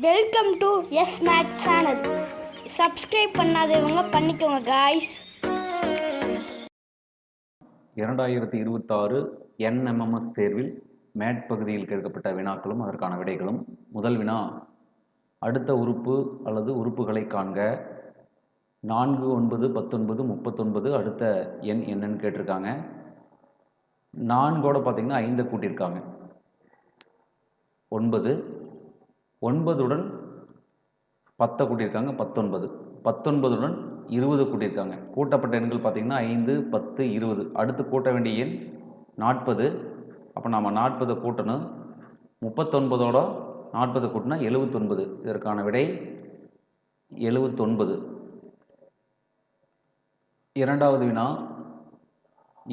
Welcome to S max channel. Subscribe பண்ணாதவங்க பண்ணிக்கோங்க guys. 2026 NMMS தேர்வில் மேட் பகுதியில் கேட்கப்பட்ட வினாக்களும் அதற்கான விடைகளும். முதல் வினா, அடுத்த உறுப்பு அல்லது உறுப்புகளை காண்க. 4, 9, 19, 39 அடுத்த எண் என்னன்னு கேட்டிருக்காங்க. 4ஓட பார்த்தீங்கன்னா 5 கூட்டியிருக்காங்க. 9 9உடன் 10 கூட்டியிருக்காங்க, 19. 19உடன் 20 கூட்டியிருக்காங்க. கூட்டப்பட்ட எண்கள் பார்த்தீங்கன்னா 5, 10, 20. அடுத்து கூட்ட வேண்டிய எண் 40. அப்போ நாம் 40 கூட்டணும். 39ஓட 40 கூட்டினா 79. இதற்கான விடை 79. இரண்டாவது வினா,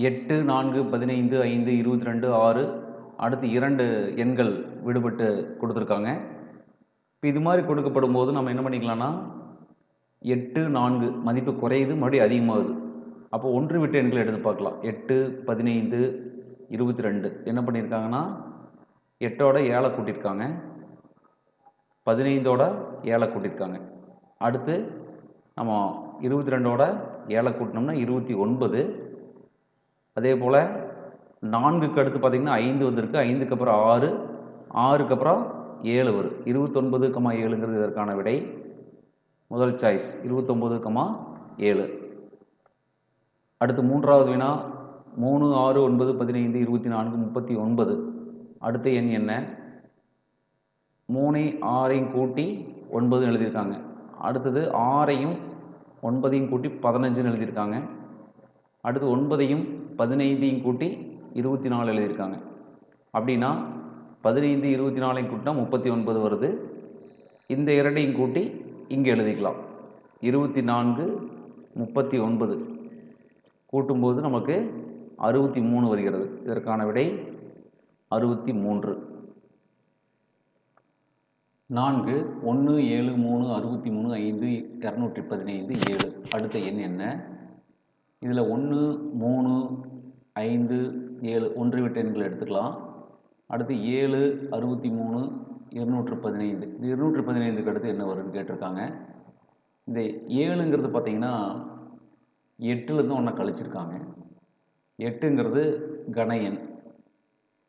8, 4, 15, 5, 22, 6 அடுத்து 2 எண்கள் விடுபட்டு கொடுத்துருக்காங்க. இப்போ இது மாதிரி கொடுக்கப்படும் போது நம்ம என்ன பண்ணிக்கலாம்னா 8, 4 மதிப்பு குறையுது, மறுபடியும் அதிகமாகுது. அப்போ ஒன்று விட்டு எண்களை எடுத்து பார்க்கலாம். 8, 15, 22 என்ன பண்ணியிருக்காங்கன்னா 8ஓட 7 கூட்டியிருக்காங்க, 15ஓட 7 கூட்டியிருக்காங்க. அடுத்து நம்ம 22ஓட 7 கூட்டினோம்னா 29. அதே போல் 4க்கு அடுத்து பார்த்திங்கன்னா 5 வந்திருக்கு, 5க்கு அப்புறம் 6, 6க்கு அப்புறம் 7 வரும். 29,7ங்கிறது இதற்கான விடை. முதல் சாய்ஸ் 29,7. அடுத்து மூன்றாவது வினா, 3, 6, 9, 15, 24, 39 அடுத்த எண் என்ன? 3, 6ஐயும் கூட்டி 9 எழுதியிருக்காங்க. அடுத்தது 6ஐயும் 9ஐயும் கூட்டி 15 எழுதியிருக்காங்க. அடுத்து 9ஐயும் 15ஐயும் கூட்டி 24 எழுதியிருக்காங்க. அப்படின்னா 15, 24ஐயும் கூட்டினா 39 வருது. இந்த இரண்டையும் கூட்டி இங்கே எழுதிக்கலாம். 24, 39 கூட்டும்போது நமக்கு 63 வருகிறது. இதற்கான விடை 63. 4, 1, 7, 3, 63, 5, 215, 7 அடுத்த எண் என்ன? இதில் 1, 3, 5, 7 ஒன்று விட்ட எண்களை எடுத்துக்கலாம். அடுத்து 7, 63, 215. இந்த 215க்கு அடுத்து என்ன வரும்னு கேட்டிருக்காங்க. இந்த 7ங்கிறது பார்த்தீங்கன்னா 8லேருந்து 1 கழிச்சிருக்காங்க. 8ங்கிறது கன எண்.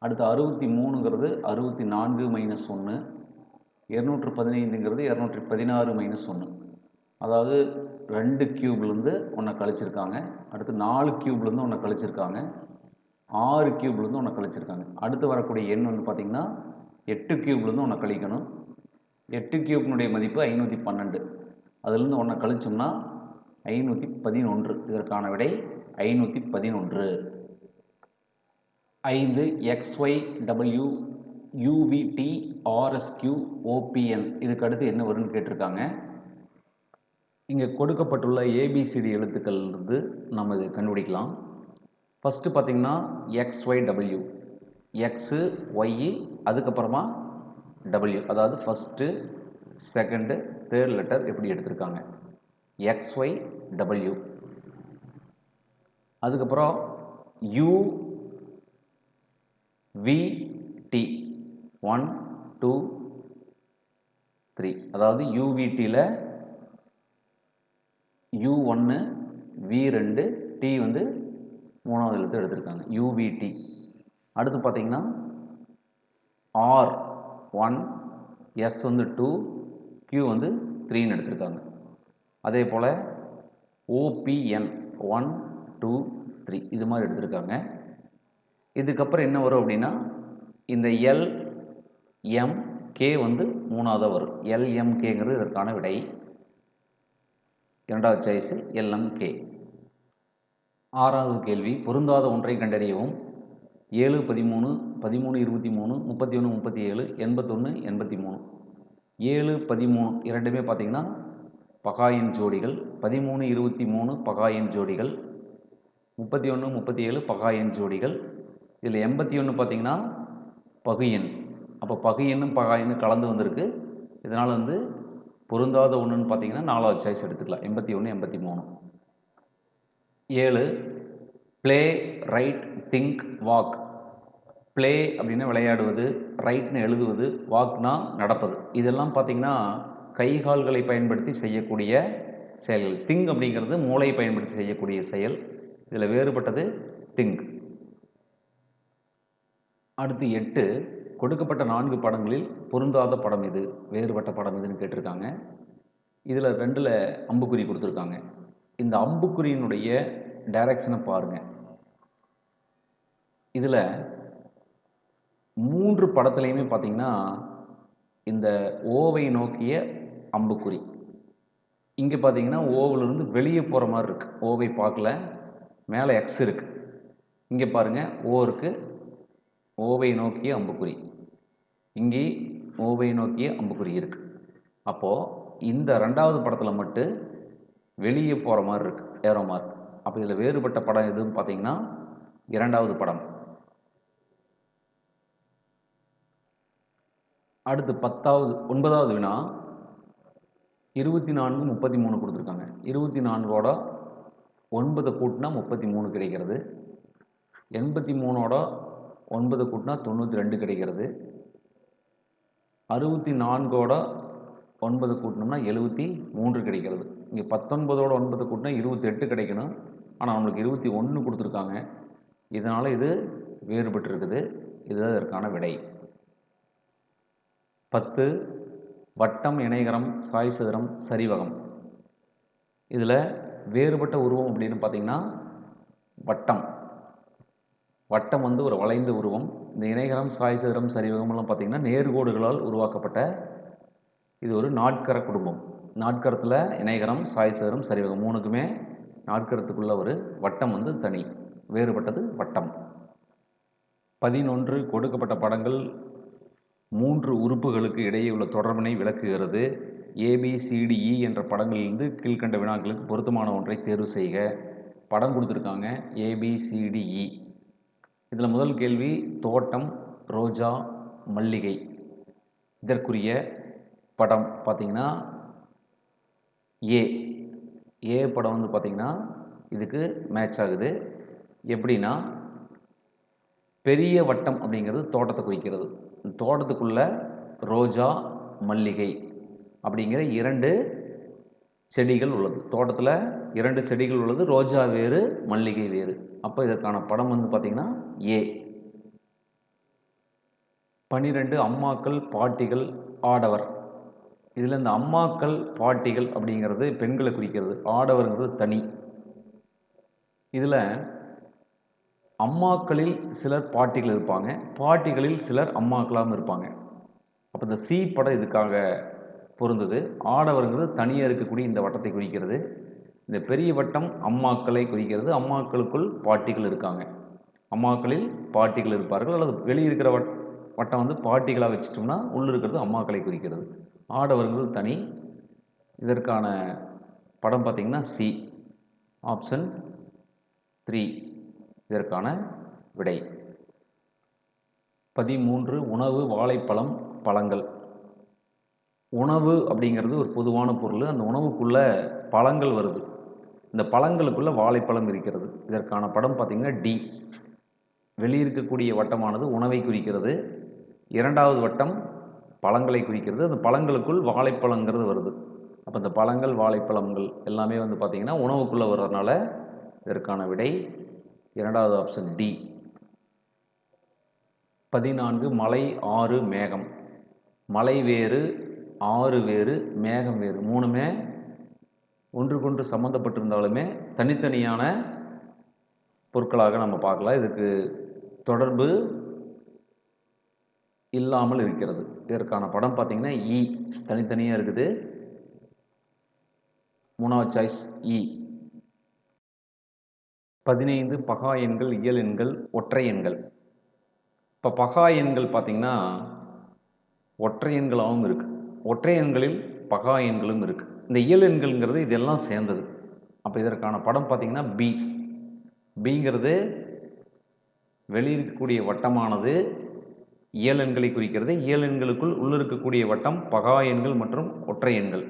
அடுத்து 63ங்கிறது 64 - 1. 215ங்கிறது 216 - 1. அதாவது 2 கியூப்லேருந்து 1 கழிச்சிருக்காங்க. அடுத்து 4 கியூப்லேருந்து 1 கழிச்சிருக்காங்க. 6 கியூப்லேருந்து 1 கழிச்சிருக்காங்க. அடுத்து வரக்கூடிய எண் வந்து பார்த்திங்கன்னா 8 கியூப்லேருந்து 1 கழிக்கணும். 8 கியூப்னுடைய மதிப்பு 512. அதிலிருந்து 1 கழிச்சோம்னா 511. இதற்கான விடை 511. 5, XYW UVT RSQ OPN இதுக்கு அடுத்து என்ன வரும்னு கேட்டிருக்காங்க. இங்கே கொடுக்கப்பட்டுள்ள ABCD எழுத்துக்களிலிருந்து நம்ம இதை கண்டுபிடிக்கலாம். ஃபஸ்ட்டு பார்த்திங்கன்னா XYW, எக்ஸு ஒய்இ அதுக்கப்புறமா டபிள்யூ, அதாவது ஃபஸ்ட்டு செகண்டு தேர்ட் லெட்டர் எப்படி எடுத்திருக்காங்க. XYW. அதுக்கப்புறம் UVT 1, 2, 3 அதாவது UVTயில் U1, V2, T வந்து 3வது எழுத்து எடுத்திருக்காங்க. UVT. அடுத்து பார்த்தீங்கன்னா R1, S வந்து 2, Q வந்து 3ன்னு எடுத்திருக்காங்க. அதே போல் OPN 1, 2, 3 இது மாதிரி எடுத்திருக்காங்க. இதுக்கப்புறம் என்ன வரும் அப்படின்னா இந்த LMK வந்து 3வது வரும். LMKங்கிறது இதற்கான விடை. இரண்டாவது சாய்ஸு LMK. 6வது கேள்வி, பொருந்தாத ஒன்றை கண்டறியவும். 7, 13, 13, 23, 31, 37, 81, 83. 7, 13 இரண்டுமே பார்த்திங்கன்னா பகாயன் ஜோடிகள். 13, 23 பகாயன் ஜோடிகள். 31, 37 பகாயன் ஜோடிகள். இதில் 81 பார்த்திங்கன்னா பகுயன். அப்போ பகுயனும் பகாயனும் கலந்து வந்திருக்கு. இதனால் வந்து பொருந்தாத ஒன்றுன்னு பார்த்திங்கன்னா 4வது சாய்ஸ் எடுத்துக்கலாம். 81, 83. 7, play, right, think, walk play அப்படின்னா விளையாடுவது, ரைட்னு எழுதுவது, வாக்னா நடப்பது. இதெல்லாம் பார்த்திங்கன்னா கை கால்களை பயன்படுத்தி செய்யக்கூடிய செயல்கள். திங்க் அப்படிங்கிறது மூளையை பயன்படுத்தி செய்யக்கூடிய செயல். இதில் வேறுபட்டது திங்க். அடுத்து 8, கொடுக்கப்பட்ட 4 படங்களில் பொருந்தாத படம் எது, வேறுபட்ட படம் எதுன்னு கேட்டிருக்காங்க. இதில் 2ல் அம்புக்குறி கொடுத்துருக்காங்க. இந்த அம்புக்குறியினுடைய டைரக்ஷனை பாருங்கள். இதில் 3 படத்துலையுமே பார்த்திங்கன்னா இந்த ஓவை நோக்கிய அம்புக்குறி. இங்கே பார்த்தீங்கன்னா ஓவிலிருந்து வெளியே போகிற மாதிரி இருக்குது. ஓவை பார்க்கல, மேலே எக்ஸ் இருக்குது. இங்கே பாருங்கள் ஓ இருக்குது, ஓவை நோக்கிய அம்புக்குறி. இங்கே ஓவை நோக்கிய அம்புக்குறி இருக்குது. அப்போது இந்த 2வது படத்தில் மட்டும் வெளியே போகிற மாதிரி இருக்குது, ஏரோ மார்க். அப்போ இதில் வேறுபட்ட படம் எதுன்னு பார்த்தீங்கன்னா 2வது படம். அடுத்து 9வது வினா. 24, 33 கொடுத்துருக்காங்க. 24ஓட 9 கூட்டினா 33 கிடைக்கிறது. 83ஓட 9 கூட்டினா 92 கிடைக்கிறது. 64ஓட 9 கூட்டினோம்னா 73 கிடைக்கிறது. இங்கே 19ஓட 9 கூட்டினா 28 கிடைக்கணும். ஆனால் நம்மளுக்கு 21 கொடுத்துருக்காங்க. இதனால் இது வேறுபட்டு இருக்குது. இதுதான் இதற்கான விடை. 10, வட்டம், இணைகரம், சாய் சதுரம், சரிவகம். இதில் வேறுபட்ட உருவம் அப்படின்னு பார்த்தீங்கன்னா வட்டம். வட்டம் வந்து ஒரு வளைந்த உருவம். இந்த இணைகரம், சாய் சதுரம், சரிவகம்லாம் பார்த்திங்கன்னா நேர்கோடுகளால் உருவாக்கப்பட்ட இது ஒரு நாட்கர குடும்பம். நாட்கரத்தில் இணைகரம், சாய் சதுரம், சரிவகம் 3க்குமே நாட்கரத்துக்குள்ள ஒரு வட்டம் வந்து தனி. வேறுபட்டது வட்டம். 11, கொடுக்கப்பட்ட படங்கள் 3 உறுப்புகளுக்கு இடையே உள்ள தொடர்பினை விளக்குகிறது. ABCDE என்ற படங்களிலிருந்து கீழ்கண்ட வினாக்களுக்கு பொருத்தமான ஒன்றை தேர்வு செய்க. படம் கொடுத்துருக்காங்க ABCDE. இதில் முதல் கேள்வி தோட்டம், ரோஜா, மல்லிகை. இதற்குரிய படம் பார்த்திங்கன்னா ஏ படம் வந்து பார்த்திங்கன்னா இதுக்கு மேட்ச் ஆகுது. எப்படின்னா பெரிய வட்டம் அப்படிங்கிறது தோட்டத்தை குறிக்கிறது. தோட்டத்துக்குள்ள ரோஜா, மல்லிகை அப்படிங்கிற 2 செடிகள் உள்ளது. தோட்டத்தில் 2 செடிகள் உள்ளது. ரோஜா வேறு, மல்லிகை வேறு. அப்போ இதற்கான படம் வந்து பார்த்திங்கன்னா ஏ. 12, அம்மாக்கள், பாட்டிகள், ஆடவர். இதில் இந்த அம்மாக்கள், பாட்டிகள் அப்படிங்கிறது பெண்களை குறிக்கிறது. ஆடவர்ங்கிறது தனி. இதில் அம்மாக்களில் சிலர் பாட்டிகள் இருப்பாங்க, பாட்டிகளில் சிலர் அம்மாக்களாகவும் இருப்பாங்க. அப்போ இந்த சி படம் இதுக்காக பொருந்தது. ஆடவர்ங்கிறது தனியாக இருக்கக்கூடிய இந்த வட்டத்தை குறிக்கிறது. இந்த பெரிய வட்டம் அம்மாக்களை குறிக்கிறது. அம்மாக்களுக்குள் பாட்டிகள் இருக்காங்க. அம்மாக்களில் பாட்டிகள் இருப்பார்கள். அல்லது வெளியே இருக்கிற வட்டம் வந்து பாட்டிகளாக வச்சிட்டோம்னா உள்ள இருக்கிறது அம்மாக்களை குறிக்கிறது. ஆடவர்கள் தனி. இதற்கான படம் பார்த்திங்கன்னா சி, ஆப்ஷன் 3 இதற்கான விடை. 13, உணவு, வாழைப்பழம், பழங்கள். உணவு அப்படிங்கிறது ஒரு பொதுவான பொருள். அந்த உணவுக்குள்ள பழங்கள் வருது. இந்த பழங்களுக்குள்ள வாழைப்பழம் இருக்கிறது. இதற்கான படம் பார்த்திங்கன்னா டி. வெளியிருக்கக்கூடிய வட்டமானது உணவை குறிக்கிறது. 2வது வட்டம் பழங்களை குறிக்கிறது. அந்த பழங்களுக்குள் வாழைப்பழங்கிறது வருது. அப்போ இந்த பழங்கள், வாழைப்பழங்கள் எல்லாமே வந்து பார்த்திங்கன்னா உணவுக்குள்ளே வர்றதுனால இதற்கான விடை 2வது ஆப்ஷன் டி. 14, மலை, ஆறு, மேகம். மலை வேறு, ஆறு வேறு, மேகம் வேறு. 3மே ஒன்றுக்கொன்று சம்மந்தப்பட்டிருந்தாலுமே தனித்தனியான பொருட்களாக நம்ம பார்க்கலாம். இதுக்கு தொடர்பு இல்லாமல் இருக்கிறது. இதற்கான படம் பார்த்திங்கன்னா இ. தனித்தனியாக இருக்குது. 3வது சாய்ஸ் இ. 15, பகா எண்கள், இயல் எண்கள், ஒற்றை எண்கள். இப்போ பகா எண்கள் பார்த்திங்கன்னா ஒற்றை எண்களாகவும் இருக்குது. ஒற்றை எண்களில் பகா எண்களும் இருக்குது. இந்த இயல் எண்கள்ங்கிறது இதெல்லாம் சேர்ந்தது. அப்போ இதற்கான படம் பார்த்திங்கன்னா பி. பிங்கிறது வெளியிருக்கக்கூடிய வட்டமானது இயல் எண்களை குறிக்கிறது. இயல் எண்களுக்குள் உள்ளிருக்கக்கூடிய வட்டம் பகா எண்கள் மற்றும் ஒற்றை எண்கள்.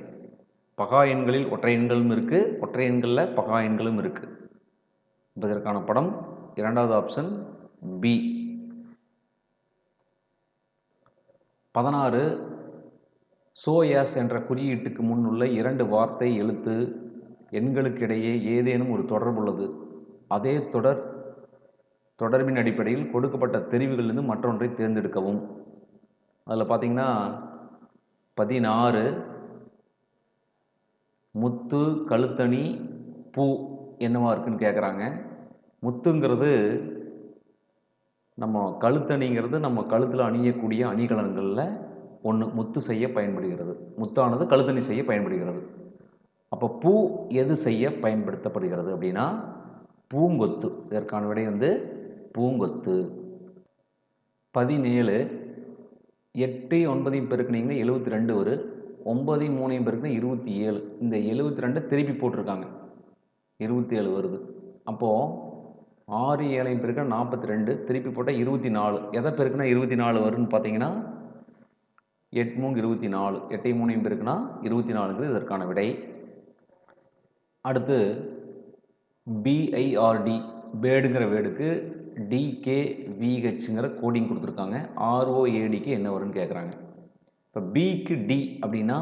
பகா எண்களில் ஒற்றை எண்களும் இருக்குது, ஒற்றை எண்களில் பகா எண்களும் இருக்குது. இதற்கான படம் 2வது ஆப்ஷன் பி. 16 சோ எஸ் என்ற குறியீட்டுக்கு முன் உள்ள 2 வார்த்தை எழுத்து எண்களுக்கிடையே ஏதேனும் ஒரு தொடர்பு உள்ளது. அதே தொடர்பின் அடிப்படையில் கொடுக்கப்பட்ட தெரிவுகளிலிருந்து மற்றொன்றை தேர்ந்தெடுக்கவும். அதில் பார்த்தீங்கன்னா 16 முத்து, கழுத்தணி, பூ என்னவா இருக்குன்னு கேட்குறாங்க. முத்துங்கிறது நம்ம கழுத்தணிங்கிறது நம்ம கழுத்தில் அணியக்கூடிய அணிகலன்களில் ஒன்று. முத்து செய்ய பயன்படுகிறது. முத்தானது கழுத்தணி செய்ய பயன்படுகிறது. அப்போ பூ எது செய்ய பயன்படுத்தப்படுகிறது அப்படின்னா பூங்கொத்து. இதற்கான விடை வந்து பூங்கொத்து. 17 8 9 பெருக்குனீங்கன்னா 72 வரும். 9 3 பெருக்குனா 27. இந்த 72 திருப்பி போட்டிருக்காங்க, 27 வருது. அப்போது 6 7 பெருக்குனா 42, திருப்பி போட்டால் 24. எதை பெருக்குனா 24 வரும்னு பார்த்தீங்கன்னா 8 3 24, 8 3 பெருக்குனா 24ங்கிறது இதற்கான விடை. அடுத்து பிஐஆர்டி பேடுங்கிற வேர்டுக்கு டிகேவிஹெச்ங்கிற கோடிங் கொடுத்துருக்காங்க. ஆர்ஓஏடிக்கு என்ன வரும்னு கேட்குறாங்க. இப்போ பிக்கு டி அப்படின்னா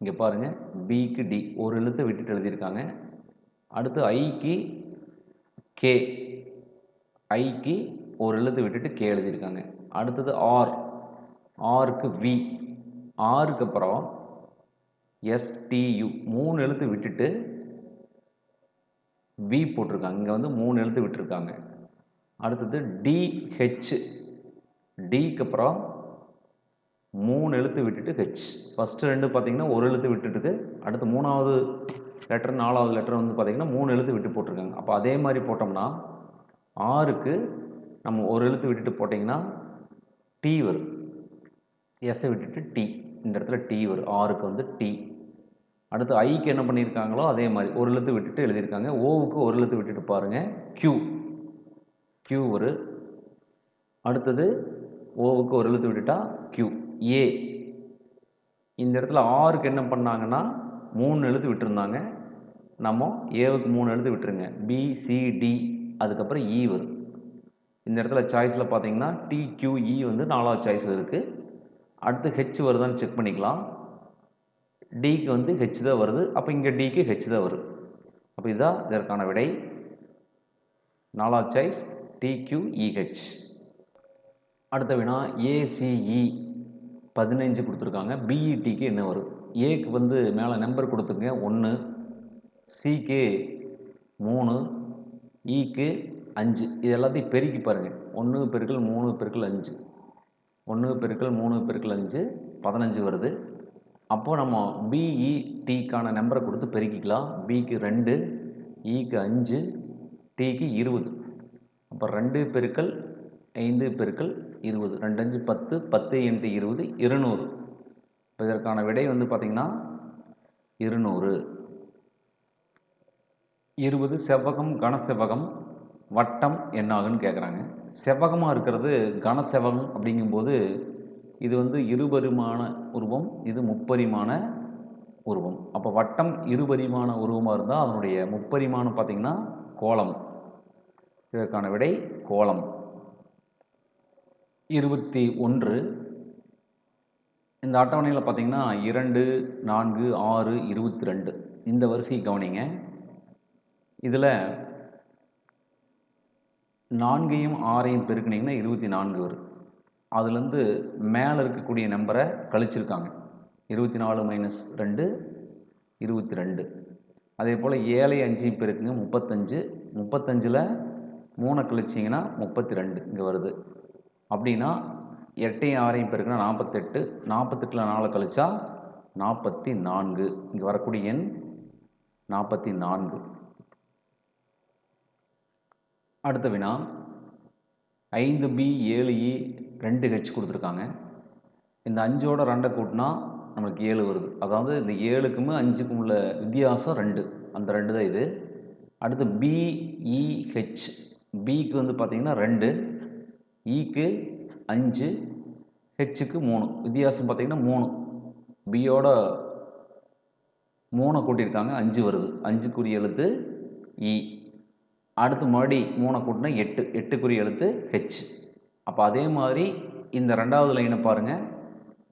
இங்கே பாருங்கள், பிக்கு டி ஒரு எழுத்தை விட்டுட்டு எழுதியிருக்காங்க. அடுத்து ஐக்கு கே, ஐக்கு ஒரு எழுத்து விட்டுட்டு கே எழுதியிருக்காங்க. அடுத்தது ஆர், ஆருக்கு வி, ஆருக்கு அப்புறம் எஸ்டியு 3 எழுத்து விட்டுட்டு வி போட்டிருக்காங்க. இங்கே வந்து 3 எழுத்து விட்டுருக்காங்க. அடுத்தது டிஹெச், டிக்கு அப்புறம் 3 எழுத்து விட்டுட்டு ஹெச். ஃபஸ்ட்டு 2 பார்த்தீங்கன்னா ஒரு எழுத்து விட்டுட்டு, அடுத்து 3வது லெட்டர் 4வது லெட்டர் வந்து பார்த்தீங்கன்னா 3 எழுத்து விட்டு போட்டிருக்காங்க. அப்போ அதே மாதிரி போட்டோம்னா ஆருக்கு நம்ம ஒரு எழுத்து விட்டுட்டு போட்டிங்கன்னா டி வரும். எஸ்ஸை விட்டுட்டு டி, இந்த இடத்துல டி வரும். ஆருக்கு வந்து டி. அடுத்து ஐக்கு என்ன பண்ணியிருக்காங்களோ அதே மாதிரி ஒரு எழுத்து விட்டுட்டு எழுதியிருக்காங்க. ஓவுக்கு ஒரு எழுத்து விட்டுட்டு பாருங்கள், கியூ, கியூ வரும். அடுத்தது ஓவுக்கு ஒரு எழுத்து விட்டுட்டா கியூ. ஏ, இந்த இடத்துல ஆருக்கு என்ன பண்ணாங்கன்னா 3 எழுத்து விட்டுருந்தாங்க. நம்ம ஏவுக்கு 3 எழுத்து விட்டுருங்க. பிசிடி, அதுக்கப்புறம் இ வரும். இந்த இடத்துல சாய்ஸில் பார்த்தீங்கன்னா டிக்யூஇ வந்து 4வது சாய்ஸில் இருக்குது. அடுத்து ஹெச் வருதான்னு செக் பண்ணிக்கலாம். டிக்கு வந்து ஹெச் தான் வருது. அப்போ இங்கே டிக்கு ஹெச் தான் வருது. அப்போ இதுதான் இதற்கான விடை. 4வது சாய்ஸ் டிக்யூஇஹெச். அடுத்த வினா ஏசிஇ 15 கொடுத்துருக்காங்க. பிஇடிக்கு என்ன வரும்? ஏக்கு வந்து மேலே நம்பர் கொடுத்துருங்க 1, சிக்கு 3, இக்கு 5. இது எல்லாத்தையும் பெருக்கி பாருங்கள். 1 பெருக்கல் 3 பெருக்கல் 5, 1 பெருக்கல் 3 பெருக்கல் 5 15 வருது. அப்போது நம்ம பிஇடிக்கான நம்பரை கொடுத்து பெருக்கிக்கலாம். பிக்கு 2, இக்கு 5, டிக்கு 20. அப்போ 2 பெருக்கல் 5 பெருக்கல் 20, 2 5 10, 10 × 20 200. இப்போ இதற்கான விடை வந்து பார்த்திங்கன்னா 200. 20 செவ்வகம், கனசெவ்வகம், வட்டம் என்ன ஆகுன்னு கேட்குறாங்க. செவ்வகமாக இருக்கிறது கனசெவ்வகம் அப்படிங்கும்போது இது வந்து இருபரிமாண உருவம், இது முப்பரிமாண உருவம். அப்போ வட்டம் இருபரிமாண உருவமாக இருந்தால் அதனுடைய முப்பரிமாணம் பார்த்திங்கன்னா கோளம். இதற்கான விடை கோளம். 21 இந்த அட்டவணையில் பார்த்திங்கன்னா 2 4 6 22 இந்த வரிசையை கவனிங்க. இதில் 4ஐயும் 6ஐயும் பெருக்குனிங்கன்னா 24 வரும். அதுலேருந்து மேலே இருக்கக்கூடிய நம்பரை கழிச்சிருக்காங்க. 24 - 2 22. அதே போல் 7 5 பெருக்குங்க 35. 35ல் 3 கழிச்சிங்கன்னா 32 இங்கே வருது. அப்படின்னா 8 6 பெருக்குனா 48. 48ல் 4 கழிச்சா 44. இங்கே வரக்கூடிய எண் 44. அடுத்த வினா 5B 7E 2H கொடுத்துருக்காங்க. இந்த 5ஓட 2 கூட்டினா நம்மளுக்கு 7 வருது. அதாவது இந்த 7க்கும் 5க்கும் உள்ள வித்தியாசம் 2, அந்த 2 தான் இது. அடுத்து BEH, பிக்கு வந்து பார்த்திங்கன்னா 2, இக்கு 5, ஹெச்சுக்கு 3. வித்தியாசம் பார்த்திங்கன்னா 3. பியோட 3 கூட்டியிருக்காங்க, 5 வருது. 5க்குரிய எழுத்து இ. அடுத்து மறுபடி 3 கூட்டினா 8, 8க்குரிய எழுத்து ஹெச். அப்போ அதே மாதிரி இந்த 2வது லைனை பாருங்கள்.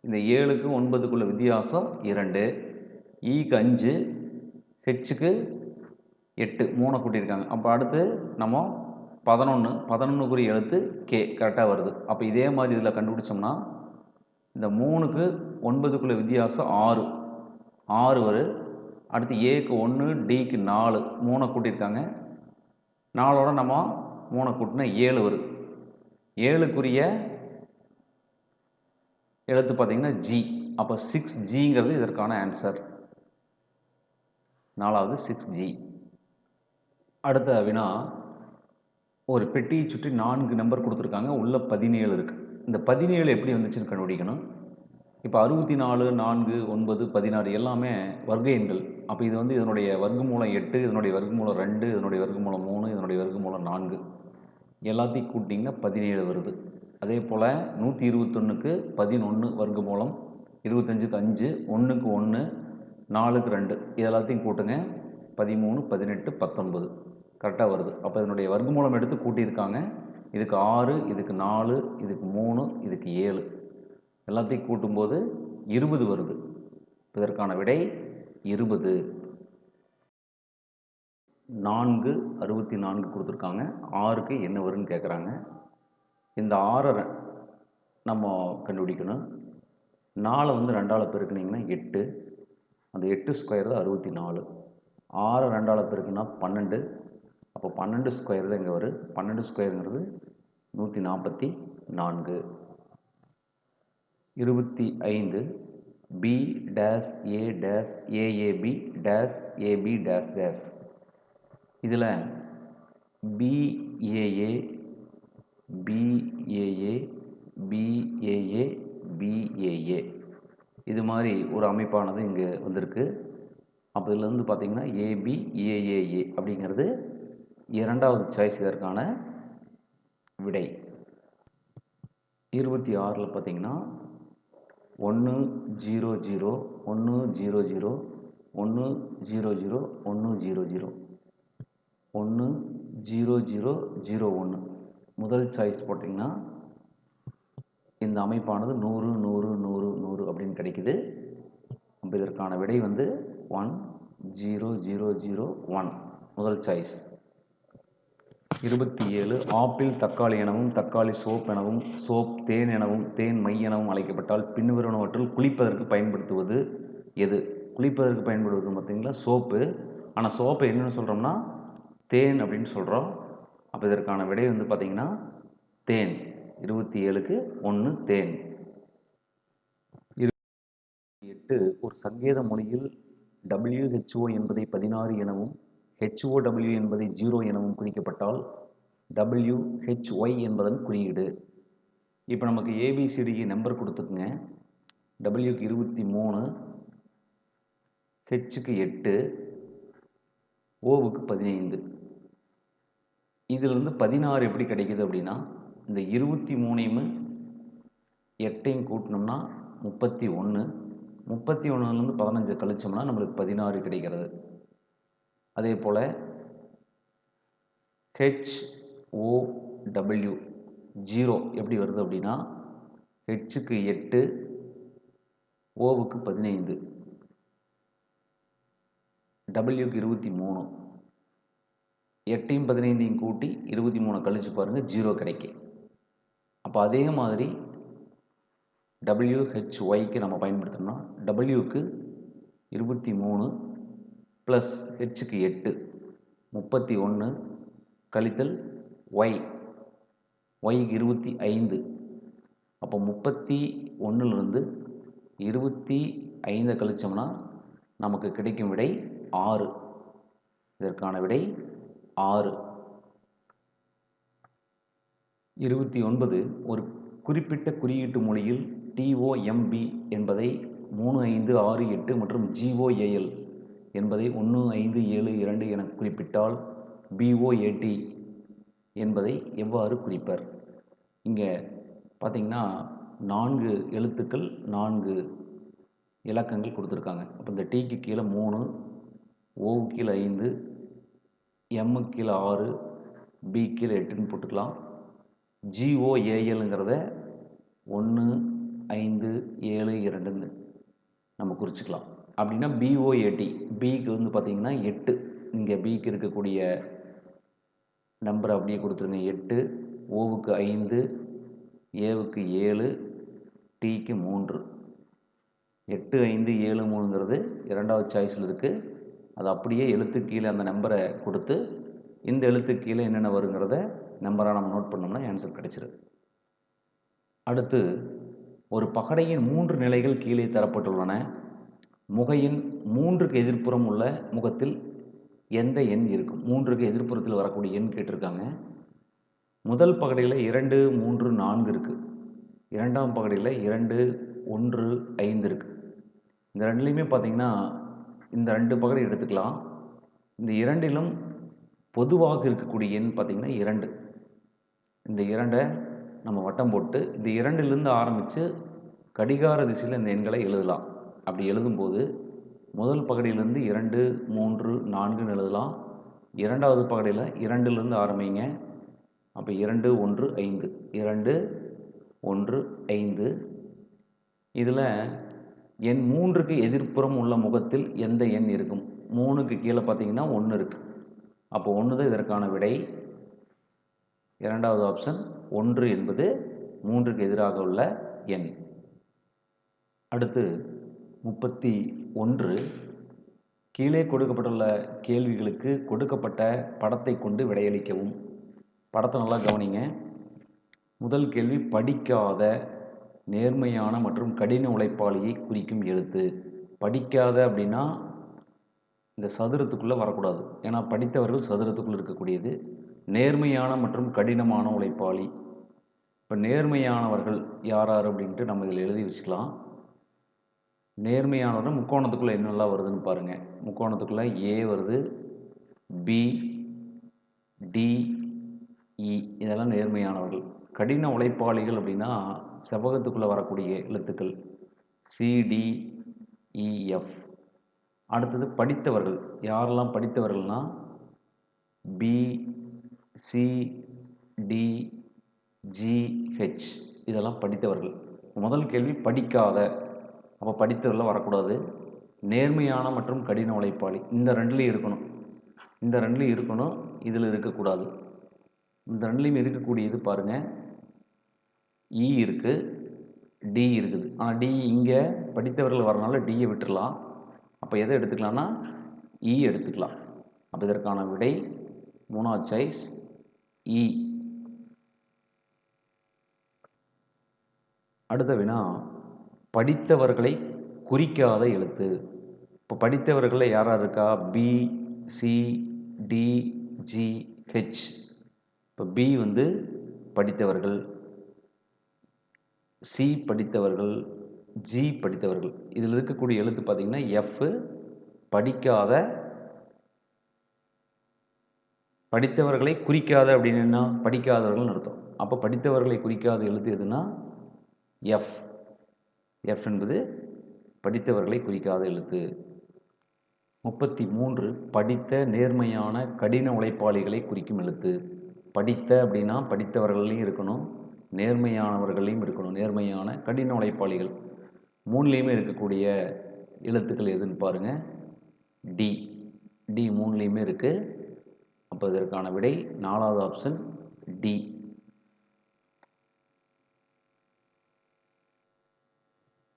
இந்த 7க்கு 9க்குள்ள வித்தியாசம் 2, ஈக்கு 5, ஹெச்சுக்கு 8, 3 கூட்டியிருக்காங்க. அப்போ அடுத்து நம்ம 11க்குரிய எழுத்து கே கரெக்டாக வருது. அப்போ இதே மாதிரி இதில் கண்டுபிடிச்சோம்னா இந்த 3க்கு 9க்குள்ள வித்தியாசம் 6 வரும். அடுத்து ஏக்கு 1, டிக்கு 4, 3 கூட்டியிருக்காங்க. 4ஓட நம்ம 3 கூட்டினா 7 வரும். 7க்குரிய எழுத்து பார்த்தீங்கன்னா ஜி. அப்போ 6Gங்கிறது இதற்கான ஆன்சர். 4வது 6G. அடுத்த வினா, ஒரு பெட்டியை சுற்றி 4 நம்பர் கொடுத்துருக்காங்க. உள்ள 17 இருக்குது. இந்த 17 எப்படி வந்துச்சுன்னு கண்டுபிடிக்கணும். இப்போ 64, 4, 9, 16 எல்லாமே வர்க்க எண்கள். அப்போ இது வந்து இதனுடைய வர்க்கமூலம் 8, இதனுடைய வர்க்கமூலம் 2, இதனுடைய வர்க்கமூலம் 3, இதனுடைய வர்க்கமூலம் 4. எல்லாத்தையும் கூட்டிங்கன்னா 17 வருது. அதே போல் 121க்கு 11 வர்க்கமூலம், 25க்கு 5, 1க்கு 1, 4க்கு 2 இது எல்லாத்தையும் கூட்டுங்க. 13, 18, 19 கரெக்டாக வருது. அப்போ இதனுடைய வர்க்கமூலம் எடுத்து கூட்டியிருக்காங்க. இதுக்கு 6, இதுக்கு 4, இதுக்கு 3, இதுக்கு 7 எல்லாத்தையும் கூட்டும்போது 20 வருது. இதற்கான விடை 20. 4, 64 கொடுத்துருக்காங்க. 6க்கு என்ன வரும்னு கேட்குறாங்க. இந்த 6 நம்ம கண்டுபிடிக்கணும். 4 வந்து 2ஆல் பெருக்குனிங்கன்னா 8, அந்த 8 ஸ்கொயர் தான் 64. 6 2ஆல் பெருக்குன்னா 12, அப்போ 12 ஸ்கொயர் தான் இங்கே வரும். 12 ஸ்கொயருங்கிறது 144. 25 B dash A dash AAB dash AB dash dash. இதில் பிஏஏ பிஏஏ பிஏஏ பிஏஏ இது மாதிரி ஒரு அமைப்பானது இங்கே வந்திருக்கு. அப்போ இதில் வந்து பார்த்திங்கன்னா ஏபி ஏஏஏ அப்படிங்கிறது 2வது சாய்ஸ் இதற்கான விடை. 26ல் பார்த்திங்கன்னா 1 0 0 1 0 0 1 0 0 1 0 0 1 0 0 0 1 முதல் சாய்ஸ் போட்டிங்கன்னா இந்த அமைப்பானது 100 100 100 100 அப்படின்னு கிடைக்குது. அப்போ இதற்கான விடை வந்து 1 0 0 0 1 முதல் சாய்ஸ். 27 ஆப்பிள் தக்காளி எனவும் தக்காளி சோப் எனவும் சோப் தேன் எனவும் தேன் மை எனவும் அழைக்கப்பட்டால் பின்வருவனவற்றில் குளிப்பதற்கு பயன்படுத்துவது எது? குளிப்பதற்கு பயன்படுவது பார்த்தீங்களா சோப்பு. ஆனால் சோப்பை என்னென்னு சொல்கிறோம்னா தேன் அப்படின்னு சொல்கிறோம். அப்போ இதற்கான விடை வந்து பார்த்திங்கன்னா தேன். 27க்கு 1 தேன். 28 ஒரு சங்கேத மொழியில் WHO என்பதை 16 எனவும் HOW என்பதை 0 எனவும் குறிக்கப்பட்டால் WHY என்பதன் குறியீடு. இப்போ நமக்கு ABCD நம்பர் கொடுத்துக்குங்க. Wக்கு 23, Hக்கு 8, Oவுக்கு 15. இதிலிருந்து 16 எப்படி கிடைக்குது அப்படின்னா இந்த 23ஐயும் 8ஐயும் கூட்டினோம்னா 31, 31லேருந்து 15 கழிச்சோம்னா நம்மளுக்கு 16 கிடைக்கிறது. அதே போல் HOW 0 எப்படி வருது அப்படின்னா ஹெச்சுக்கு 8, ஓவுக்கு 15, டபிள்யூக்கு 23. 8ஐயும் 15ஐயும் கூட்டி 23 கழிச்சு பாருங்கள் 0 கிடைக்கும். அப்போ அதே மாதிரி WHYக்கு நம்ம பயன்படுத்தணும்னா டபிள்யூக்கு 23 ப்ளஸ் ஹெச்சுக்கு 8 31 கழித்தல் ஒய்க்கு 25. அப்போ 31லிருந்து 25 கழிச்சோம்னா நமக்கு கிடைக்கும் விடை 6. இதற்கான விடை 6. 29 ஒரு குறிப்பிட்ட குறியீட்டு மொழியில் TOMB என்பதை 3568 மற்றும் GOAL என்பதை 1572 என குறிப்பிட்டால் BOAT என்பதை எவ்வாறு குறிப்பர்? இங்கே பார்த்தீங்கன்னா 4 எழுத்துக்கள் 4 இலக்கங்கள் கொடுத்துருக்காங்க. அப்போ இந்த Tக்கு கீழே 3, ஓவுக்கு கீழே 5, எம்முக்கு கீழே 6, பி கீழே 8ன்னு போட்டுக்கலாம். GOALங்கிறத 1 5 7 2ன்னு நம்ம குறிச்சிக்கலாம். அப்படின்னா BOAT, பிக்கு வந்து பார்த்திங்கன்னா 8, இங்கே பிக்கு இருக்கக்கூடிய நம்பரை அப்படியே கொடுத்துருங்க 8, ஓவுக்கு 5, ஏவுக்கு 7, டிக்கு 3. 8 5 7 3ங்கிறது இரண்டாவது சாய்ஸில் இருக்குது. அது அப்படியே எழுத்துக்கு கீழே அந்த நம்பரை கொடுத்து இந்த எழுத்துக்கு கீழே என்னென்ன வருங்கிறத நம்பராக நம்ம நோட் பண்ணோம்னா ஆன்சர் கிடைச்சிருது. அடுத்து ஒரு பகடையின் 3 நிலைகள் கீழே தரப்பட்டுள்ளன. முகையின் 3க்கு எதிர்ப்புறம் உள்ள முகத்தில் எந்த எண் இருக்கும்? 3க்கு எதிர்ப்புறத்தில் வரக்கூடிய எண் கேட்டிருக்காங்க. முதல் பகடையில் 2 3 4 இருக்குது. இரண்டாம் பகடையில் 2 1 5 இருக்குது. இந்த ரெண்டுலேயுமே பார்த்திங்கன்னா இந்த 2 பகடை எடுத்துக்கலாம். இந்த இரண்டிலும் பொதுவாக இருக்கக்கூடிய எண் பார்த்திங்கன்னா 2. இந்த 2ஐ நம்ம வட்டம் போட்டு இந்த 2லிருந்து ஆரம்பித்து கடிகார திசையில் இந்த எண்களை எழுதலாம். அப்படி எழுதும்போது முதல் பகடியிலேருந்து 2 3 4ன்னு எழுதலாம். இரண்டாவது பகடியில் 2லிருந்து ஆரம்பிங்க. அப்போ 2 1 5 2 1 5. இதில் எண் 3க்கு எதிர்ப்புறம் உள்ள முகத்தில் எந்த எண் இருக்கும்? 3க்கு கீழே பார்த்தீங்கன்னா 1 இருக்குது. அப்போ 1 தான் இதற்கான விடை. இரண்டாவது ஆப்ஷன் 1 என்பது 3க்கு எதிராக உள்ள எண். அடுத்து 31. கீழே கொடுக்கப்பட்டுள்ள கேள்விகளுக்கு கொடுக்கப்பட்ட படத்தை கொண்டு விடையளிக்கவும். படத்தை நல்லா கவனிங்க. முதல் கேள்வி படிக்காத, நேர்மையான மற்றும் கடின உழைப்பாளியை குறிக்கும் எழுத்து. படிக்காத அப்படின்னா இந்த சதுரத்துக்குள்ளே வரக்கூடாது, ஏன்னா படித்தவர்கள் சதுரத்துக்குள்ளே இருக்கக்கூடியது. நேர்மையான மற்றும் கடினமான உழைப்பாளி. இப்போ நேர்மையானவர்கள் யார் யார் அப்படின்ட்டு நம்ம இதில் எழுதி வச்சுக்கலாம். நேர்மையானவர்கள் முக்கோணத்துக்குள்ளே என்னெல்லாம் வருதுன்னு பாருங்கள். முக்கோணத்துக்குள்ளே ஏ வருது, பி, டி, இ, இதெல்லாம் நேர்மையானவர்கள். கடின உழைப்பாளிகள் அப்படின்னா செவ்வகத்துக்குள்ளே வரக்கூடிய எழுத்துக்கள் CDEF. அடுத்தது படித்தவர்கள் யாரெல்லாம் படித்தவர்கள்னா BCDGH, இதெல்லாம் படித்தவர்கள். முதல் கேள்வி படிக்காத, அப்போ படித்தவர்கள் வரக்கூடாது. நேர்மையான மற்றும் கடின உழைப்பாளி இந்த ரெண்டுலேயும் இருக்கணும். இந்த ரெண்டுலேயும் இருக்கணும், இதில் இருக்கக்கூடாது. இந்த ரெண்டுலேயும் இருக்கக்கூடியது பாருங்கள், இ இருக்குது, டி இருக்குது. ஆனால் டி இங்கே படித்தவர்கள் வரனால டியை விட்டுடலாம். அப்போ எதை எடுத்துக்கலாம்னா இ எடுத்துக்கலாம். அப்போ இதற்கான விடை 3வது சாய்ஸ் இ. அடுத்த வினா, படித்தவர்களை குறிக்காத எழுத்து. இப்போ படித்தவர்களில் யார் யார் இருக்கா? BCDGH. இப்போ பி வந்து படித்தவர்கள், சி படித்தவர்கள், ஜி படித்தவர்கள். இதில் இருக்கக்கூடிய எழுத்து பார்த்திங்கன்னா எஃப். படிக்காத, படித்தவர்களை குறிக்காத அப்படின்னா படிக்காதவர்கள் அர்த்தம். அப்போ படித்தவர்களை குறிக்காத எழுத்து எதுனா எஃப். எஃப் என்பது படித்தவர்களை குறிக்காத எழுத்து. 33. படித்த, நேர்மையான, கடின உழைப்பாளிகளை குறிக்கும் எழுத்து. படித்த அப்படின்னா படித்தவர்களையும் இருக்கணும், நேர்மையானவர்களையும் இருக்கணும். நேர்மையான, கடின உழைப்பாளிகள் 3லேயுமே இருக்கக்கூடிய எழுத்துக்கள் எதுன்னு பாருங்கள், டி. டி 3லேயுமே இருக்குது. அப்போ இதற்கான விடை 4வது ஆப்ஷன் டி.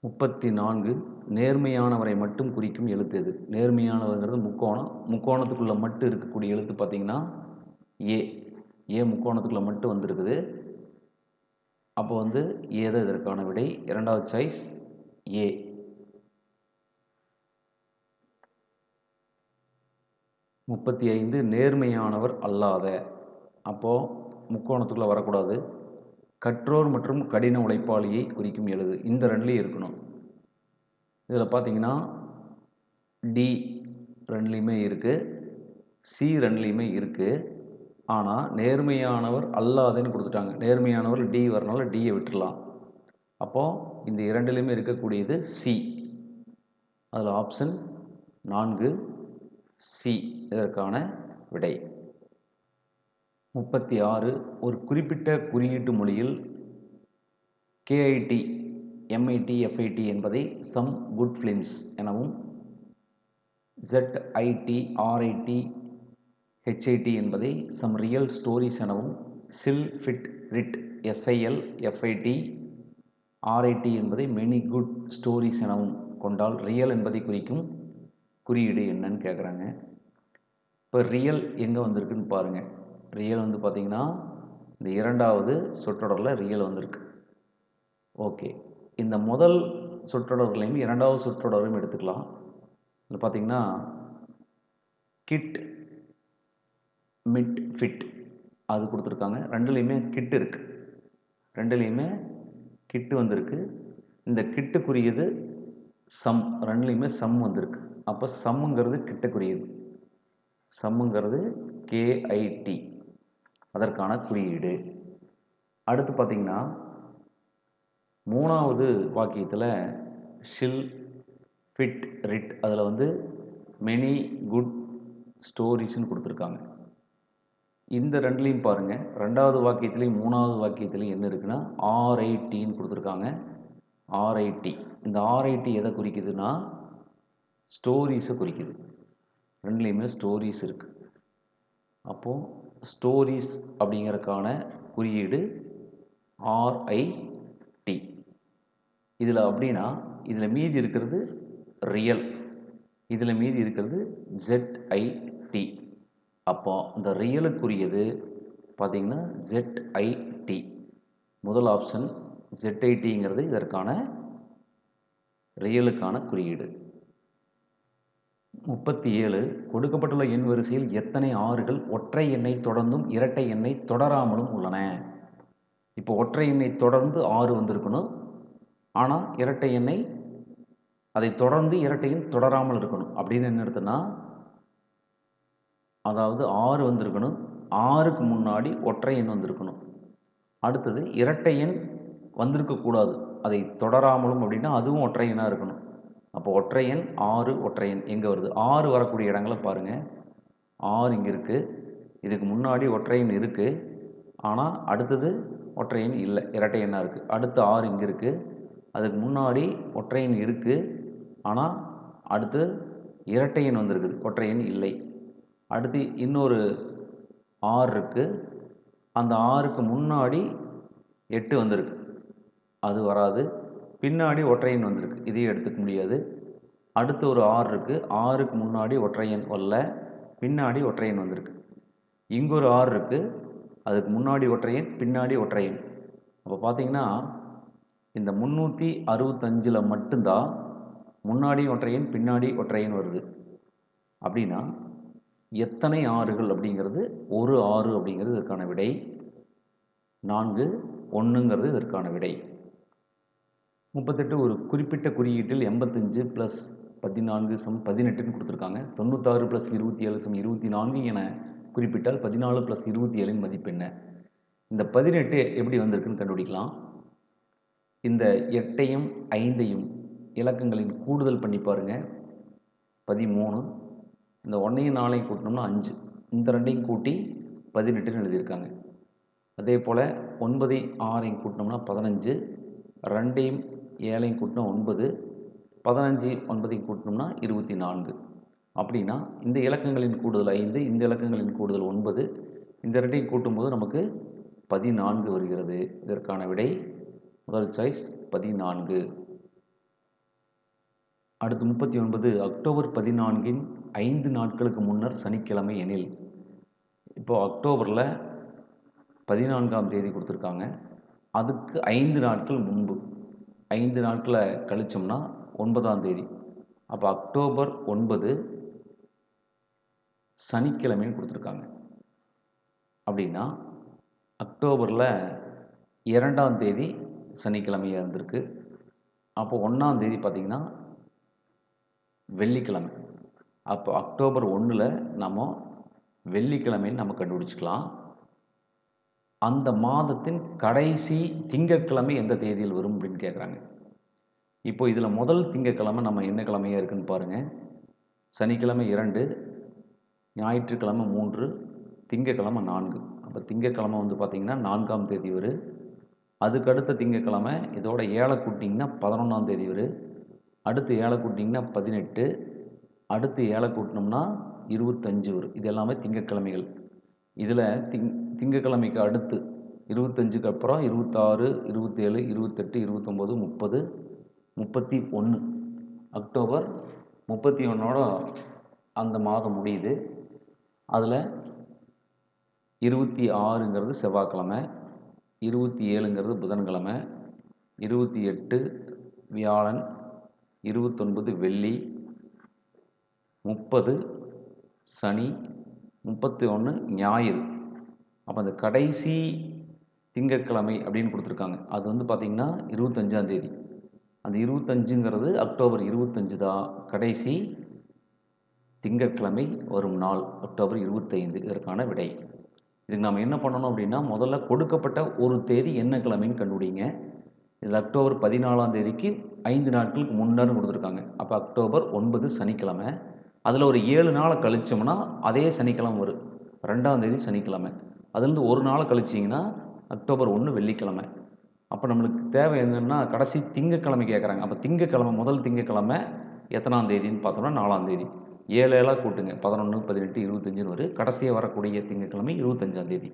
34. நேர்மையானவரை மட்டும் குறிக்கும் எழுத்து எது? நேர்மையானவங்கிறது முக்கோணம், முக்கோணத்துக்குள்ளே மட்டும் இருக்கக்கூடிய எழுத்து பார்த்திங்கன்னா ஏ. ஏ முக்கோணத்துக்குள்ளே மட்டும் வந்திருக்குது. அப்போ வந்து ஏ தான் இதற்கான விடை. இரண்டாவது சாய்ஸ் ஏ. 35. நேர்மையானவர் அல்லாத. அப்போது முக்கோணத்துக்குள்ளே வரக்கூடாது. கற்றோர் மற்றும் கடின உழைப்பாளியை குறிக்கும் எழுது. இந்த ரெண்டுலேயும் இருக்கணும். இதில் பார்த்தீங்கன்னா டி ரெண்டுலேயுமே இருக்குது, சி ரெண்டுலேயுமே இருக்குது. ஆனால் நேர்மையானவர் அல்லாதன்னு கொடுத்துட்டாங்க. நேர்மையானவர் டி வரனால டியை விட்டுடலாம். அப்போது இந்த இரண்டுலேயுமே இருக்கக்கூடியது சி. அதில் ஆப்ஷன் 4 சி இதற்கான விடை. 36. ஒரு குறிப்பிட்ட குறியீட்டு மொழியில் KIT MIT FIT என்பதை சம் குட் ஃபிலிம்ஸ் எனவும், ZIT RIT HIT என்பதை சம் ரியல் ஸ்டோரிஸ் எனவும், SIL FIT RIT SIL FIT RIT என்பதை மெனி குட் ஸ்டோரிஸ் எனவும் கொண்டால் ரியல் என்பதை குறிக்கும் குறியீடு என்னன்னு கேட்குறாங்க. இப்போ ரியல் எங்கே வந்திருக்குன்னு பாருங்கள். ரியல் வந்து பார்த்திங்கன்னா இந்த இரண்டாவது சொற்றொடரில் ரியல் வந்திருக்கு. ஓகே, இந்த முதல் சொற்றொடர்களையும் இரண்டாவது சொற்றொடரையும் எடுத்துக்கலாம். இதில் பார்த்திங்கன்னா கிட், மிட், ஃபிட் அது கொடுத்துருக்காங்க. ரெண்டுலேயுமே கிட் இருக்குது. ரெண்டுலேயுமே கிட்டு வந்திருக்கு. இந்த கிட்டுக்குரியது சம், ரெண்டுலேயுமே சம் வந்திருக்கு. அப்போ சம்முங்கிறது கிட்டுக்குரியது. சம்முங்கிறது KIT, அதற்கான குறியீடு. அடுத்து பார்த்திங்கன்னா மூணாவது வாக்கியத்தில் ஷில் ஃபிட் ரிட் அதில் வந்து மெனி குட் ஸ்டோரிஸ்ன்னு கொடுத்துருக்காங்க. இந்த ரெண்டுலேயும் பாருங்கள், ரெண்டாவது வாக்கியத்துலேயும் மூணாவது வாக்கியத்துலேயும் என்ன இருக்குன்னா RITன்னு கொடுத்துருக்காங்க. RIT, இந்த RIT எதை குறிக்குதுன்னா ஸ்டோரிஸை குறிக்குது. ரெண்டுலேயுமே ஸ்டோரிஸ் இருக்குது. அப்போது ஸ்டோரிஸ் அப்படிங்கிறதுக்கான குறியீடு RIT. இதில் அப்படின்னா இதில் மீதி இருக்கிறது ரியல், இதில் மீதி இருக்கிறது ZIT. அப்போ இந்த ரியலுக்குரியது பார்த்திங்கன்னா ZIT. முதல் ஆப்ஷன் ZITங்கிறது இதற்கான ரியலுக்கான குறியீடு. 37 கொடுக்கப்பட்டுள்ள எண் வரிசையில் எத்தனை ஆறுகள் ஒற்றை எண்ணை தொடர்ந்தும் இரட்டை எண்ணை தொடராமலும் உள்ளன? இப்போ ஒற்றை எண்ணை தொடர்ந்து 6 வந்திருக்கணும், ஆனால் இரட்டை எண்ணை அதை தொடர்ந்து இரட்டை எண் தொடராமல் இருக்கணும். அப்படின்னு என்ன அர்த்தம்னா, அதாவது 6 வந்திருக்கணும், 6க்கு முன்னாடி ஒற்றை எண் வந்திருக்கணும். அடுத்தது இரட்டை எண் வந்திருக்கக்கூடாது, அதை தொடராமலும் அப்படின்னா அதுவும் ஒற்றை எண்ணாக இருக்கணும். அப்போ ஒற்றை எண் 6 ஒற்றை எண் எங்கே வருது? 6 வரக்கூடிய இடங்களை பாருங்கள். 6 இங்கே இருக்குது, இதுக்கு முன்னாடி ஒற்றை எண் இருக்குது, ஆனால் அடுத்தது ஒற்றை எண் இல்லை, இரட்டை எண்ணாக இருக்குது. அடுத்து 6 இங்கே இருக்குது, அதுக்கு முன்னாடி ஒற்றை எண் இருக்குது, ஆனால் அடுத்து இரட்டை எண் வந்திருக்குது, ஒற்றை எண் இல்லை. அடுத்து இன்னொரு 6 இருக்குது, அந்த 6க்கு முன்னாடி 8 வந்திருக்கு, அது வராது. பின்னாடி ஒற்றை எண் வந்திருக்கு, இதையும் எடுத்துக்க முடியாது. அடுத்து ஒரு 6 இருக்குது, 6க்கு முன்னாடி ஒற்றை எண் வரல, பின்னாடி ஒற்றை எண் வந்திருக்கு. இங்கே ஒரு 6 இருக்குது, அதுக்கு முன்னாடி ஒற்றை எண், பின்னாடி ஒற்றை எண். அப்போ பார்த்தீங்கன்னா இந்த 365 மட்டும்தான் முன்னாடி ஒற்றை எண் பின்னாடி ஒற்றை எண் வருது. அப்படின்னா எத்தனை ஆறுகள் அப்படிங்கிறது ஒரு 6 அப்படிங்கிறது இதற்கான விடை. 4 1ங்கிறது இதற்கான விடை. 38 ஒரு குறிப்பிட்ட குறியீட்டில் 85 + 14 = 18ன்னு கொடுத்துருக்காங்க. 96 + 27 = 24 என குறிப்பிட்டால் 14 + 27ன் மதிப்பு என்ன? இந்த 18 எப்படி வந்திருக்குன்னு கண்டுபிடிக்கலாம். இந்த 8ஐயும் 5ஐயும் இலக்கங்களின் கூடுதல் பண்ணி பாருங்கள், 13. இந்த 1ஐயும் 4ஐயும் கூட்டினோம்னா 5, இந்த 2ஐயும் கூட்டி 18ன்னு எழுதியிருக்காங்க. அதே போல் 9ஐயும் 6ஐயும் கூட்டினோம்னா 15, 2ஐயும் 7ஐயும் கூட்டினா 9, 15 9ஐயும் கூட்டினோம்னா 24. அப்படின்னா இந்த இலக்கங்களின் கூடுதல் 5, இந்த இலக்கங்களின் கூடுதல் 9, இந்த 2ஐயும் கூட்டும்போது நமக்கு 14 வருகிறது. இதற்கான விடை முதல் சாய்ஸ் 14. அடுத்து 39 அக்டோபர் 14ன் 5 நாட்களுக்கு முன்னர் சனிக்கிழமை எனில். இப்போது அக்டோபரில் 14ஆம் தேதி கொடுத்துருக்காங்க, அதுக்கு 5 நாட்கள் முன்பு, 5 நாட்களை கழிச்சோம்னா 9ஆம் தேதி. அப்போ அக்டோபர் 9 சனிக்கிழமைன்னு கொடுத்துருக்காங்க. அப்படின்னா அக்டோபரில் 2ஆம் தேதி சனிக்கிழமையாக இருந்திருக்கு. அப்போ 1ஆம் தேதி பார்த்திங்கன்னா வெள்ளிக்கிழமை. அப்போ அக்டோபர் 1ல் நம்ம வெள்ளிக்கிழமைன்னு நம்ம கண்டுபிடிச்சிக்கலாம். அந்த மாதத்தின் கடைசி திங்கட்கிழமை எந்த தேதியில் வரும் அப்படின்னு கேட்குறாங்க. இப்போ இதில் முதல் திங்கட்கிழமை நம்ம என்ன கிழமையாக இருக்குன்னு பாருங்கள். சனிக்கிழமை 2, ஞாயிற்றுக்கிழமை 3, திங்கட்கிழமை 4. அப்போ திங்கட்கிழமை வந்து பார்த்திங்கன்னா 4ஆம் தேதி வரும், அதுக்கு அடுத்த திங்கக்கிழமை இதோட 7 கூட்டிங்கன்னா 11ஆம் தேதி வரும். அடுத்து 7 கூட்டிங்கன்னா 18, அடுத்து 7 கூட்டினோம்னா 25 வரும். இது எல்லாமே திங்கட்கிழமைகள். இதில் திங்கக்கிழமைக்கு அடுத்து 25க்கு அப்புறம் 26, 27, 28, 29, 30, 31. அக்டோபர் 31ஓட அந்த மாதம் முடியுது. அதில் 26ங்கிறது செவ்வாய்க்கிழமை, 27ங்கிறது புதன்கிழமை, 28 வியாழன், 29 வெள்ளி, 30 சனி, 31 ஞாயிறு. அப்போ அந்த கடைசி திங்கட்கிழமை அப்படின்னு கொடுத்துருக்காங்க. அது வந்து பார்த்திங்கன்னா 25ஆம் தேதி. அந்த 25ங்கிறது அக்டோபர் 25 தான் கடைசி திங்கட்கிழமை வரும் நாள். அக்டோபர் 25 இதற்கான விடை. இதுக்கு நாம் என்ன பண்ணணும் அப்படின்னா, முதல்ல கொடுக்கப்பட்ட ஒரு தேதி என்ன கிழமைன்னு கண்டுபிடிங்க. இதில் அக்டோபர் 14ஆம் தேதிக்கு 5 நாட்களுக்கு முன்னர்னு கொடுத்துருக்காங்க. அப்போ அக்டோபர் 9 சனிக்கிழமை. அதில் ஒரு 7 நாளை கழிச்சோம்னா அதே சனிக்கிழமை வரும், 2ஆம் தேதி சனிக்கிழமை. அதுலேருந்து ஒரு நாளை கழிச்சிங்கன்னா அக்டோபர் 1 வெள்ளிக்கிழமை. அப்போ நம்மளுக்கு தேவை என்னென்னா கடைசி திங்கக்கிழமை கேட்குறாங்க. அப்போ திங்கக்கிழமை முதல் திங்கக்கிழமை எத்தனாம் தேதின்னு பார்த்தோம்னா 4ஆம் தேதி. 7 7 கூட்டுங்க, 11, 18, 25ன்னு வரும். கடைசியாக வரக்கூடிய திங்கக்கிழமை 25ஆம் தேதி.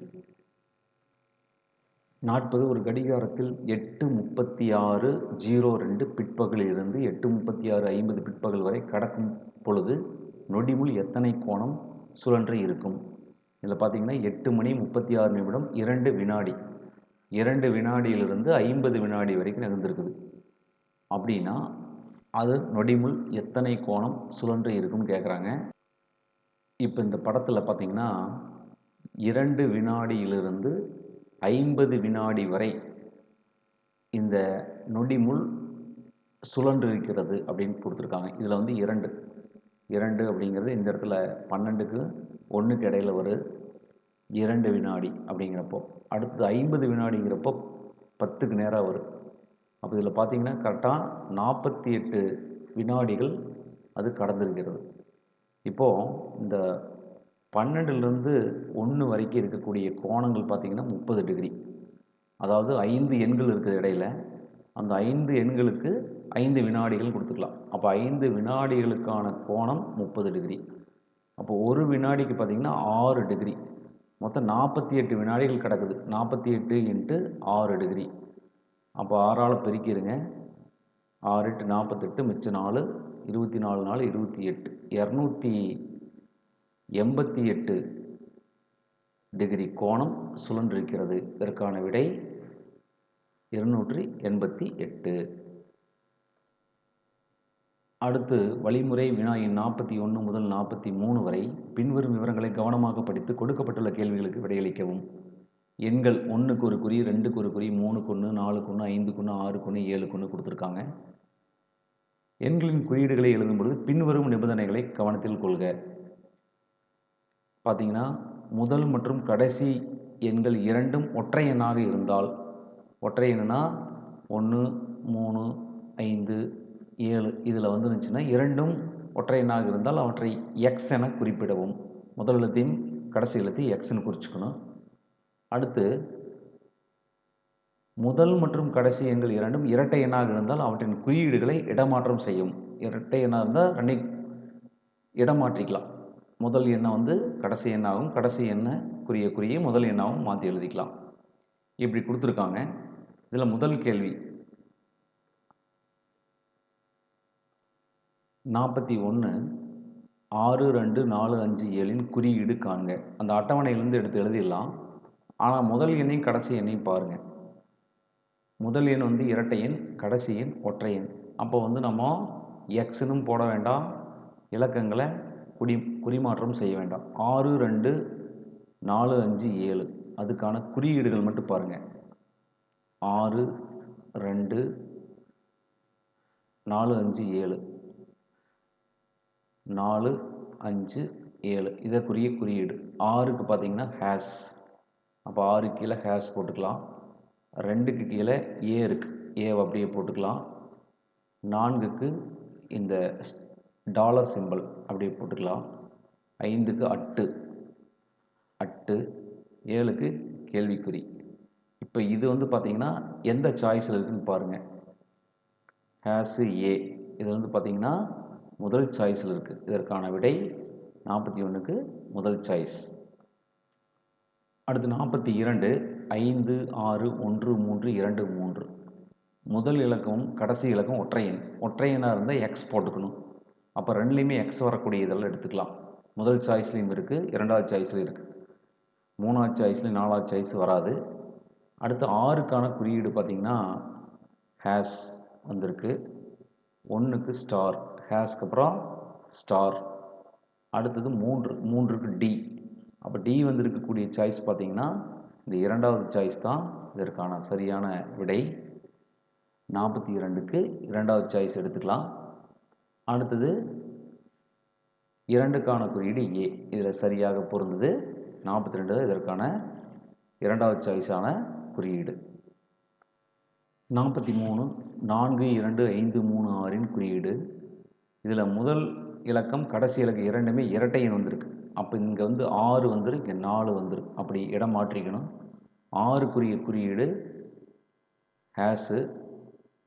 40 ஒரு கடிகாரத்தில் 8:36:02 பிற்பகலிலிருந்து 8:36:50 பிற்பகல் வரை கடக்கும் பொழுது நொடிமுள் எத்தனை கோணம் சுழன்று இருக்கும்? இதில் பார்த்தீங்கன்னா 8 மணி 36 நிமிடம் 2 வினாடி, 2 வினாடியிலிருந்து 50 வினாடி வரைக்கும் நகர்ந்துருக்குது. அப்படின்னா அது நொடிமுள் எத்தனை கோணம் சுழன்று இருக்கும்னு கேட்குறாங்க. இப்போ இந்த படத்தில் பார்த்தீங்கன்னா 2 வினாடியிலிருந்து 50 வினாடி வரை இந்த நொடிமுள் சுழன்று இருக்கிறது அப்படின்னு கொடுத்துருக்காங்க. இதில் வந்து 2 அப்படிங்கிறது இந்த இடத்துல 12க்கு 1க்கு இடையில வரும் 2 வினாடி அப்படிங்கிறப்போ, அடுத்தது 50 வினாடிங்கிறப்போ 10க்கு நேராக வரும். அப்போ இதில் பார்த்தீங்கன்னா கரெக்டாக 48 வினாடிகள் அது கடந்திருக்கிறது. இப்போது இந்த 12லேருந்து 1 வரைக்கும் இருக்கக்கூடிய கோணங்கள் பார்த்திங்கன்னா 30 டிகிரி. அதாவது 5 எண்கள் இருக்குது இடையில. அந்த 5 எண்களுக்கு 5 வினாடிகள் கொடுத்துக்கலாம். அப்போ 5 வினாடிகளுக்கான கோணம் 30 டிகிரி. அப்போ ஒரு வினாடிக்கு பார்த்திங்கன்னா 6 டிகிரி. மொத்தம் 48 வினாடிகள் கிடக்குது. 48 × 6 டிகிரி. அப்போ 6ஆல் பெருக்கிடுங்க. 6 8 48, மிச்சம் 4, 24 4 28, 288 டிகிரி கோணம் சுழன்றிருக்கிறது. இதற்கான விடை 288. அடுத்து வழிமுறை வினா எண் 41 முதல் 43 வரை பின்வரும் விவரங்களை கவனமாக படித்து கொடுக்கப்பட்டுள்ள கேள்விகளுக்கு விடையளிக்கவும். எண்கள் 1க்கு ஒரு குறி, 2க்கு ஒரு குறி, 3க்கு 1, 4க்கு 1, 5க்கு 1, 6க்கு 1, 7க்கு 1 கொடுத்துருக்காங்க. எண்களின் குறியீடுகளை எழுதும் பொழுது பின்வரும் நிபந்தனைகளை கவனத்தில் கொள்க. பார்த்தீங்கன்னா முதல் மற்றும் கடைசி எண்கள் இரண்டும் ஒற்றை எண்ணாக இருந்தால், ஒற்றை எண்ணுனா 1, 3, 5, 7 இதில் வந்துருந்துச்சுன்னா இரண்டும் ஒற்றை எண்ணாக இருந்தால் அவற்றை எக்ஸ் என குறிப்பிடவும். முதல் எழுத்தையும் கடைசி எழுத்தையும் எக்ஸ்ன்னு குறிச்சுக்கணும். அடுத்து முதல் மற்றும் கடைசி எண்கள் இரண்டும் இரட்டை எண்ணாக இருந்தால் அவற்றின் குறியீடுகளை இடமாற்றம் செய்யும். இரட்டை எண்ணாக இருந்தால் ரெண்டையும் இடமாற்றிக்கலாம். முதல் எண்ணை வந்து கடைசி எண்ணாகவும், கடைசி எண்ணை குறியை முதல் எண்ணாகவும் மாற்றி எழுதிக்கலாம். இப்படி கொடுத்துருக்காங்க. இதில் முதல் கேள்வி 41 6 2 4 5 7ன் குறியீடு காண்க. அந்த அட்டவணையிலேருந்து எடுத்து எழுதிடலாம். ஆனால் முதல் எண்ணையும் கடைசி எண்ணையும் பாருங்கள். முதல் எண் வந்து இரட்டை எண், கடைசி எண் ஒற்றை எண். அப்போ வந்து நம்ம எக்ஸ்னும் போட வேண்டாம், இலக்கங்களை குறிமாற்றம் செய்ய வேண்டாம். 6 2 4 5 7 அதுக்கான குறியீடுகள் மட்டும் பாருங்கள். 6 2 4 5 7 4 5 7 இதற்குரிய குறியீடு. 6க்கு பார்த்தீங்கன்னா ஹேஷ். அப்போ 6 கீழே ஹேஷ் போட்டுக்கலாம். 2க்கு கீழே ஏ இருக்குது, ஏவை அப்படியே போட்டுக்கலாம். 4க்கு இந்த டாலர் சிம்பிள் அப்படியே போட்டுக்கலாம். 5க்கு அட்டு, 7க்கு கேள்விக்குறி. இப்போ இப்போ இது வந்து பார்த்தீங்கன்னா எந்த சாய்ஸில் இருக்குதுன்னு பாருங்கள். ஹேஸு ஏ இது வந்து பார்த்தீங்கன்னா முதல் சாய்ஸில் இருக்குது. இதற்கான விடை 41க்கு முதல் சாய்ஸ். அடுத்து 42 5 6 1 3 2 3. முதல் இலக்கமும் கடைசி இலக்கம் ஒற்றை எண். ஒற்றை எண்ணாக இருந்தால் எக்ஸ் போட்டுக்கணும். அப்போ ரெண்டுலேயுமே எக்ஸ் வரக்கூடிய இதெல்லாம் எடுத்துக்கலாம். முதல் சாய்ஸ்லேயும் இருக்குது, இரண்டாவது சாய்ஸ்லையும் இருக்குது. மூணாவது சாய்ஸ்லையும் நாலாவது சாய்ஸ் வராது. அடுத்து 6க்கான குறியீடு பார்த்திங்கன்னா ஹேஸ் வந்திருக்கு. 1க்கு ஸ்டார், ஹேஸ்க்கு அப்புறம் ஸ்டார். அடுத்தது 3க்கு டி. அப்போ டி வந்திருக்கக்கூடிய சாய்ஸ் பார்த்திங்கன்னா இந்த இரண்டாவது சாய்ஸ் தான் இதற்கான சரியான விடை. 42க்கு இரண்டாவது சாய்ஸ் எடுத்துக்கலாம். அடுத்தது 2க்கான குறியீடு ஏ. இதில் சரியாக பொருந்தது. 42 இதற்கான இரண்டாவது சாய்ஸான குறியீடு. 43 4 2 5 3 6 குறியீடு. இதில் முதல் இலக்கம் கடைசி இலக்கம் இரண்டுமே இரட்டை எண் வந்திருக்கு. அப்போ இங்கே வந்து 6 வந்துடும், இங்கே 4 வந்துடும். அப்படி இடம் மாற்றிக்கணும். 6க்குரிய குறியீடு ஹேஸு.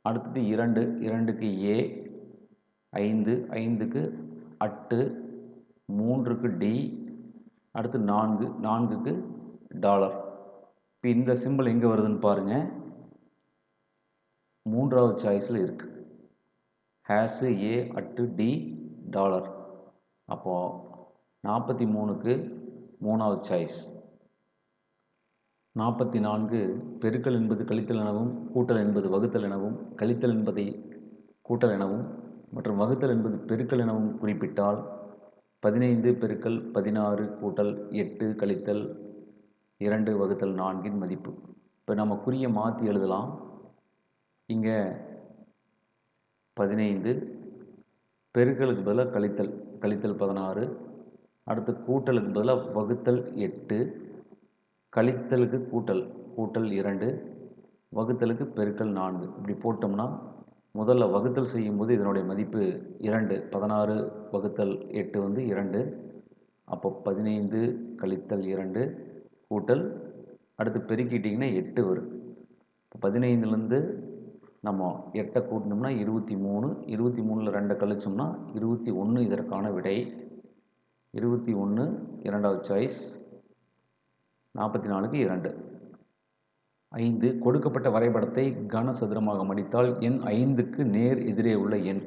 அடுத்தது 2க்கு ஏ, 5க்கு அட்டு, 3க்கு டி, அடுத்து 4க்கு டாலர். இப்போ இந்த சிம்பிள் எங்கே வருதுன்னு பாருங்கள். மூன்றாவது சாய்ஸில் இருக்குது. ஹேஸு ஏ அட்டு டி டாலர். அப்போது 43க்கு மூணாவது சாய்ஸ். 44 பெருக்கல் என்பது கழித்தல் எனவும், கூட்டல் என்பது வகுத்தல் எனவும், கழித்தல் என்பதை கூட்டல் எனவும் மற்றும் வகுத்தல் என்பது பெருக்கல் எனவும் குறிப்பிட்டால் 15 பெருக்கல் 16 கூட்டல் 8 கழித்தல் 2 வகுத்தல் 4 மதிப்பு. இப்போ நம்ம குறியை மாற்றி எழுதலாம். இங்கே 15 பெருக்கலுக்கு பதிலாக கழித்தல் 16, அடுத்து கூட்டலுக்கு பதிலாக வகுத்தல் 8, கழித்தலுக்கு கூட்டல் 2, வகுத்தலுக்கு பெருக்கல் 4. இப்படி போட்டோம்னா முதல்ல வகுத்தல் செய்யும்போது இதனுடைய மதிப்பு 2. 16 வகுத்தல் 8 வந்து 2. அப்போ 15 கழித்தல் 2 கூட்டல் அடுத்து பெருக்கிட்டிங்கன்னா 8 வரும். இப்போ 15லேருந்து நம்ம 8 கூட்டினோம்னா 23. 23ல் 2 கழிச்சோம்னா 21 இதற்கான விடை. 21 இரண்டாவது சாய்ஸ். 44க்கு 2. 5 கொடுக்கப்பட்ட வரைபடத்தை கனசதுரமாக மடித்தால் எண் 5க்கு நேர் எதிரே உள்ள எண்.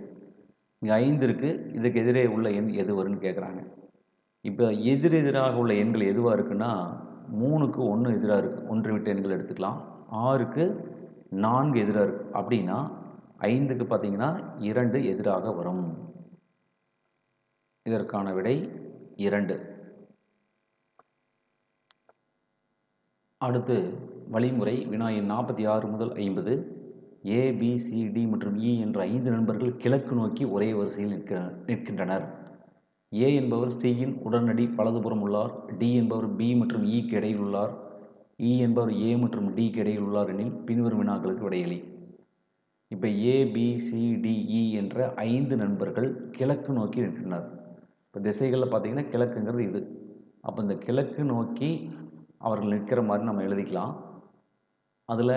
இங்கே 5 இருக்குது, இதுக்கு எதிரே உள்ள எண் எது வரும்னு கேட்குறாங்க. இப்போ எதிரெதிராக உள்ள எண்கள் எதுவாக இருக்குன்னா 3க்கு 1 எதிராக இருக்குது, ஒன்று விட்ட எண்கள் எடுத்துக்கலாம். 6க்கு 4 எதிராக இருக்குது. அப்படின்னா 5க்கு பார்த்தீங்கன்னா 2 எதிராக வரும். இதற்கான விடை 2. அடுத்து வழிமுறை வினா எண் 46 முதல் 50. ஏ, பி, சி, டி மற்றும் இ என்ற 5 நண்பர்கள் கிழக்கு நோக்கி ஒரே வரிசையில் நிற்கின்றனர். ஏ என்பவர் சியின் உடனடி வலதுபுறம் உள்ளார். டி என்பவர் பி மற்றும் இக்கு இடையில் உள்ளார். இ என்பவர் ஏ மற்றும் டிக்கு இடையில் உள்ளார் எனில் பின்வரும் வினாக்களுக்கு விடையளி. இப்போ ஏ, பி, சி, டி, இ என்ற 5 நண்பர்கள் கிழக்கு நோக்கி நிற்கின்றனர். இப்போ திசைகளில் பார்த்தீங்கன்னா கிழக்குங்கிறது இது. அப்போ இந்த கிழக்கு நோக்கி அவர்கள் நிற்கிற மாதிரி நம்ம எழுதிக்கலாம். அதில்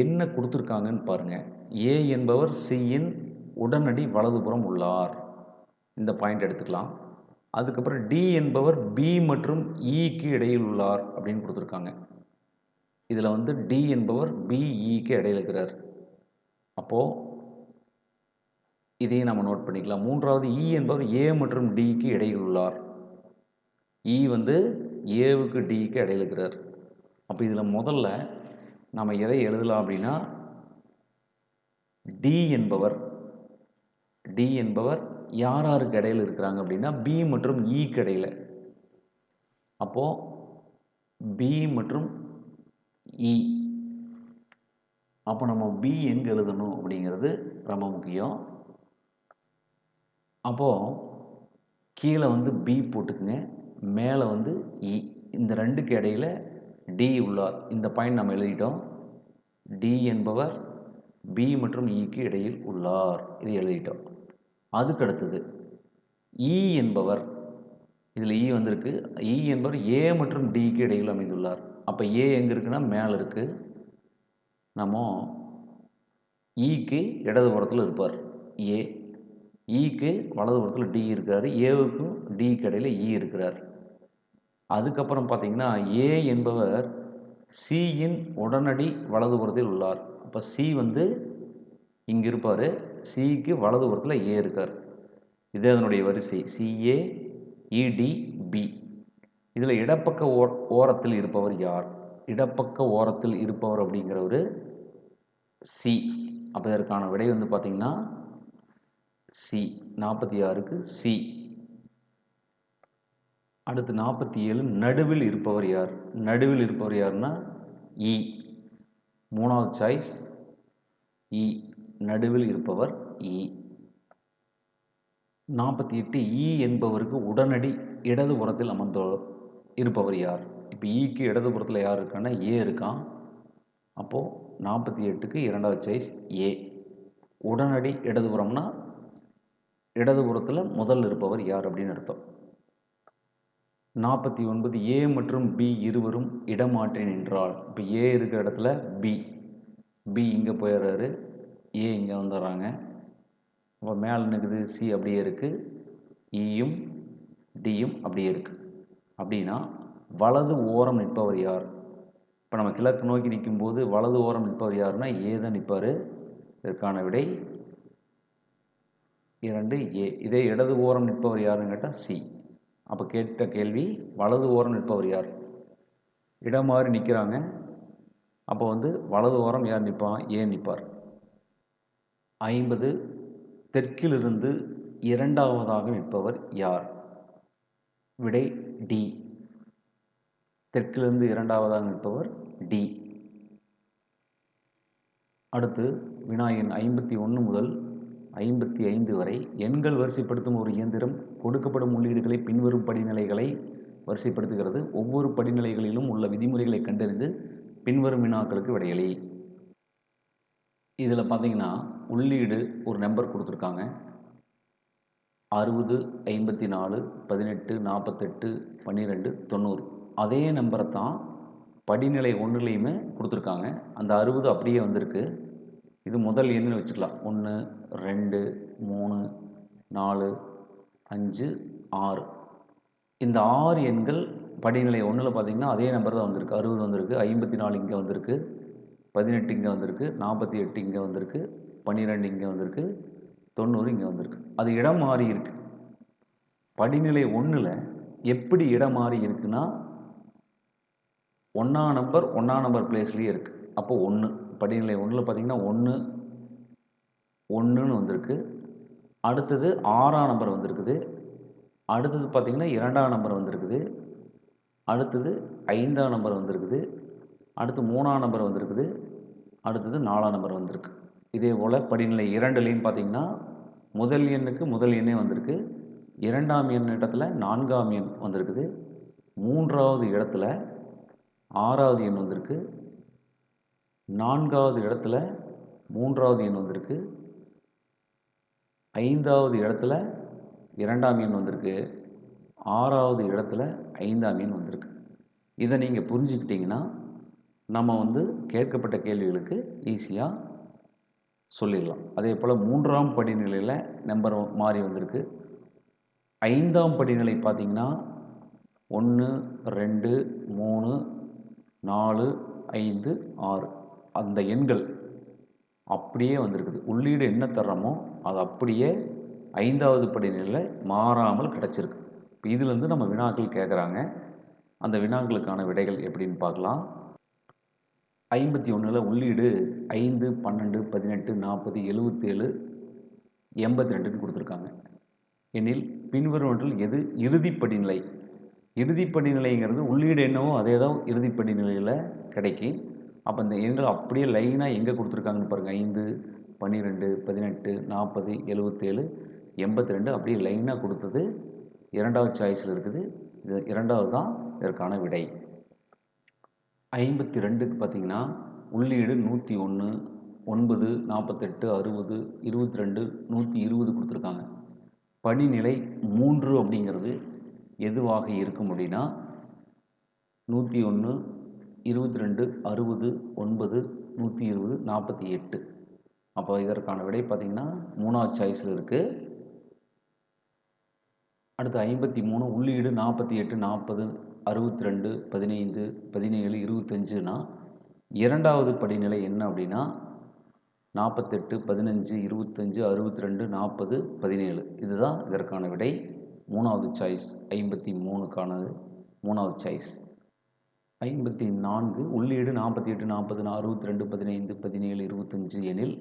என்ன கொடுத்துருக்காங்கன்னு பாருங்கள். ஏ என்பவர் சியின் உடனடி வலதுபுறம் உள்ளார். இந்த பாயிண்ட் எடுத்துக்கலாம். அதுக்கப்புறம் டி என்பவர் பி மற்றும் இக்கு இடையில் உள்ளார் அப்படின்னு கொடுத்துருக்காங்க. இதில் வந்து டி என்பவர் பி, இக்கு இடையில் இருக்கிறார். அப்போது இதையும் நம்ம நோட் பண்ணிக்கலாம். மூன்றாவது இ என்பவர் ஏ மற்றும் டிக்கு இடையில் உள்ளார். இ வந்து ஏவுக்கு டிக்கு இடையில் இருக்கிறார். அப்போ இதில் முதல்ல நம்ம எதை எழுதலாம் அப்படின்னா டி என்பவர் யார் யாருக்கு இடையில் இருக்கிறாங்க அப்படின்னா பி மற்றும் இக்கு இடையில். அப்போது பி மற்றும் இ. அப்போ நம்ம பி எங்கே எழுதணும் அப்படிங்கிறது ரொம்ப முக்கியம். அப்போது கீழே வந்து பி போட்டுக்குங்க, மேலே வந்து இ. இந்த ரெண்டுக்கு இடையில் டி உள்ளார். இந்த பாயிண்ட் நம்ம எழுதிட்டோம். டி என்பவர் பி மற்றும் இக்கு இடையில் உள்ளார். இதை எழுதிட்டோம். அதுக்கு அடுத்தது இ என்பவர் இதில் இ வந்திருக்கு. இ என்பவர் ஏ மற்றும் டிக்கு இடையில் அமைந்துள்ளார். அப்போ ஏ எங்கே இருக்குன்னா மேலே இருக்குது. நம்ம ஈக்கு இடதுபுறத்தில் இருப்பார் ஏ. ஈக்கு வலதுபுறத்தில் டி இருக்கிறாரு. ஏவுக்கும் டிக்கு இடையில் இ இருக்கிறார். அதுக்கப்புறம் பார்த்தீங்கன்னா ஏ என்பவர் சியின் உடனடி வலதுபுறத்தில் உள்ளார். அப்போ சி வந்து இங்கே இருப்பார். சிக்கு வலதுபுறத்தில் ஏ இருக்கார். இது அதனுடைய வரிசை சிஏ இடிபி. இதில் இடப்பக்க ஓரத்தில் இருப்பவர் யார்? இடப்பக்க ஓரத்தில் இருப்பவர் அப்படிங்கிறவர் சி. அப்போ இதற்கான விடை வந்து பார்த்தீங்கன்னா சி. 46க்கு சி. அடுத்து 47 நடுவில் இருப்பவர் யார்? நடுவில் இருப்பவர் யாருன்னா இ. 3வது சாய்ஸ் இ. நடுவில் இருப்பவர் இ. 48 இ என்பவருக்கு உடனடி இடதுபுறத்தில் இருப்பவர் யார்? இப்போ ஈக்கு இடதுபுறத்தில் யார் இருக்கான்னா ஏ இருக்கான். அப்போது 48க்கு 2வது சாய்ஸ் ஏ. உடனடி இடதுபுறம்னா இடதுபுறத்தில் முதல் இருப்பவர் யார் அப்படின்னு அர்த்தம். 49 ஏ மற்றும் பி இருவரும் இடமாற்றி நின்றால். இப்போ ஏ இருக்கிற இடத்துல பி இங்கே போயிடுறாரு. ஏ இங்கே வந்துடுறாங்க. அப்போ மேலே நிற்குது சி அப்படியே இருக்குது. இயும் டியும் அப்படியே இருக்குது. அப்படின்னா வலது ஓரம் நிற்பவர் யார்? இப்போ நம்ம கிழக்கு நோக்கி நிற்கும்போது வலது ஓரம் நிற்பவர் யாருன்னா ஏ தான் நிற்பார். இதற்கான விடை 2 ஏ. இதே இடது ஓரம் நிற்பவர் யாருன்னு கேட்டால் சி. அப்போ கேட்ட கேள்வி வலது ஓரம் நிற்பவர் யார்? இடம் மாறி நிற்கிறாங்க. அப்போ வந்து வலது ஓரம் யார் நிற்பான்? ஏ நிற்பார். 50 தெற்கிலிருந்து இரண்டாவதாக நிற்பவர் யார்? விடை டி. தெற்கிலிருந்து இரண்டாவதாக நிற்பவர் டி. அடுத்து வினா எண் 51 முதல் 55 வரை எண்கள் வரிசைப்படுத்தும் ஒரு இயந்திரம் கொடுக்கப்படும் உள்ளீடுகளை பின்வரும் படிநிலைகளை வரிசைப்படுத்துகிறது. ஒவ்வொரு படிநிலைகளிலும் உள்ள விதிமுறைகளை கண்டறிந்து பின்வரும் வினாக்களுக்கு விடையளி. இதில் பார்த்தீங்கன்னா உள்ளீடு ஒரு நம்பர் கொடுத்துருக்காங்க. 60 54 18 48 12 90. அதே நம்பரை தான் படிநிலை 1லையுமே கொடுத்துருக்காங்க. அந்த 60 அப்படியே வந்திருக்கு. இது முதல் எண்ணுன்னு வச்சுக்கலாம். 1 2 3 4 5 6. இந்த 6 எண்கள் படிநிலை 1ல் பார்த்தீங்கன்னா அதே நம்பர் தான் வந்திருக்கு. 60 வந்திருக்கு, 54 இங்கே வந்திருக்கு, 18 இங்கே வந்திருக்கு, 48 இங்கே வந்திருக்கு, 12 இங்கே வந்திருக்கு, 90 இங்கே வந்திருக்கு. அது இடம் மாறி இருக்கு. படிநிலை 1ல் எப்படி இடம் மாறி இருக்குன்னா 1ஆம் நம்பர் பிளேஸ்லேயே இருக்குது. அப்போ 1 படிநிலை 1ல் பார்த்தீங்கன்னா 1ன்னு வந்திருக்கு. அடுத்தது 6ஆம் நம்பர் வந்திருக்குது. அடுத்தது பார்த்தீங்கன்னா 2ஆம் நம்பர் வந்திருக்குது. அடுத்தது 5ஆம் நம்பர் வந்திருக்குது. அடுத்து 3ஆம் நம்பர் வந்திருக்குது. அடுத்தது 4ஆம் நம்பர் வந்திருக்கு. இதே போல் படிநிலை 2லையும் பார்த்தீங்கன்னா முதல் எண்ணுக்கு முதல் எண்ணே வந்திருக்கு. 2ஆம் எண் இடத்துல 4ஆம் எண் வந்திருக்குது. 3வது இடத்துல 6வது எண் வந்திருக்கு. 4வது இடத்துல 3வது எண் வந்திருக்கு. 5வது இடத்துல 2ஆம் எண் வந்திருக்கு. 6வது இடத்துல 5ஆம் எண் வந்திருக்கு. இதை நீங்கள் புரிஞ்சுக்கிட்டிங்கன்னா நம்ம வந்து கேட்கப்பட்ட கேள்விகளுக்கு ஈஸியாக சொல்லிடலாம். அதே போல் 3ஆம் படிநிலையில் நம்பர் மாறி வந்திருக்கு. 5ஆம் படிநிலை பார்த்திங்கன்னா 1 2 3 4 5 6 அந்த எண்கள் அப்படியே வந்திருக்குது. உள்ளீடு என்ன தர்றோமோ அது அப்படியே 5வது படிநிலையில் மாறாமல் கிடச்சிருக்கு. இப்போ இதிலேருந்து நம்ம வினாக்கள் கேட்குறாங்க. அந்த வினாக்களுக்கான விடைகள் எப்படின்னு பார்க்கலாம். 51ல் உள்ளீடு 5 12 18 40 77 82ன்னு கொடுத்துருக்காங்க. எனில் பின்வருவற்றில் எது இறுதிப்படிநிலை? இறுதிப்படிநிலைங்கிறது உள்ளீடு என்னவோ அதே தான் இறுதிப்படிநிலையில் கிடைக்கும். அப்போ இந்த எண்கள் அப்படியே லைனாக எங்கே கொடுத்துருக்காங்கன்னு பாருங்கள். 5 12 18 40 77 82 அப்படியே லைனாக கொடுத்தது 2வது சாய்ஸில் இருக்குது. இது 2வது தான் இதற்கான விடை. 52க்கு பார்த்தீங்கன்னா உள்ளீடு 101 9 48 60 22 120 கொடுத்துருக்காங்க. படிநிலை 3 அப்படிங்கிறது எதுவாக இருக்கும் அப்படின்னா 101, 22, 60, 9, 120, 48. அப்போ இதற்கான விடை பார்த்திங்கன்னா 3வது சாய்ஸில் இருக்குது. அடுத்து 53 உள்ளீடு 48, 40, 62, 15, 17, 25னா 2வது படிநிலை என்ன அப்படின்னா 48, 15, 25, 62, 40, 17. இதுதான் இதற்கான விடை. 3வது சாய்ஸ் 53க்கானது 3வது சாய்ஸ். 54 உள்ளீடு 48, 40, 62, 15, 17, 25 எனில்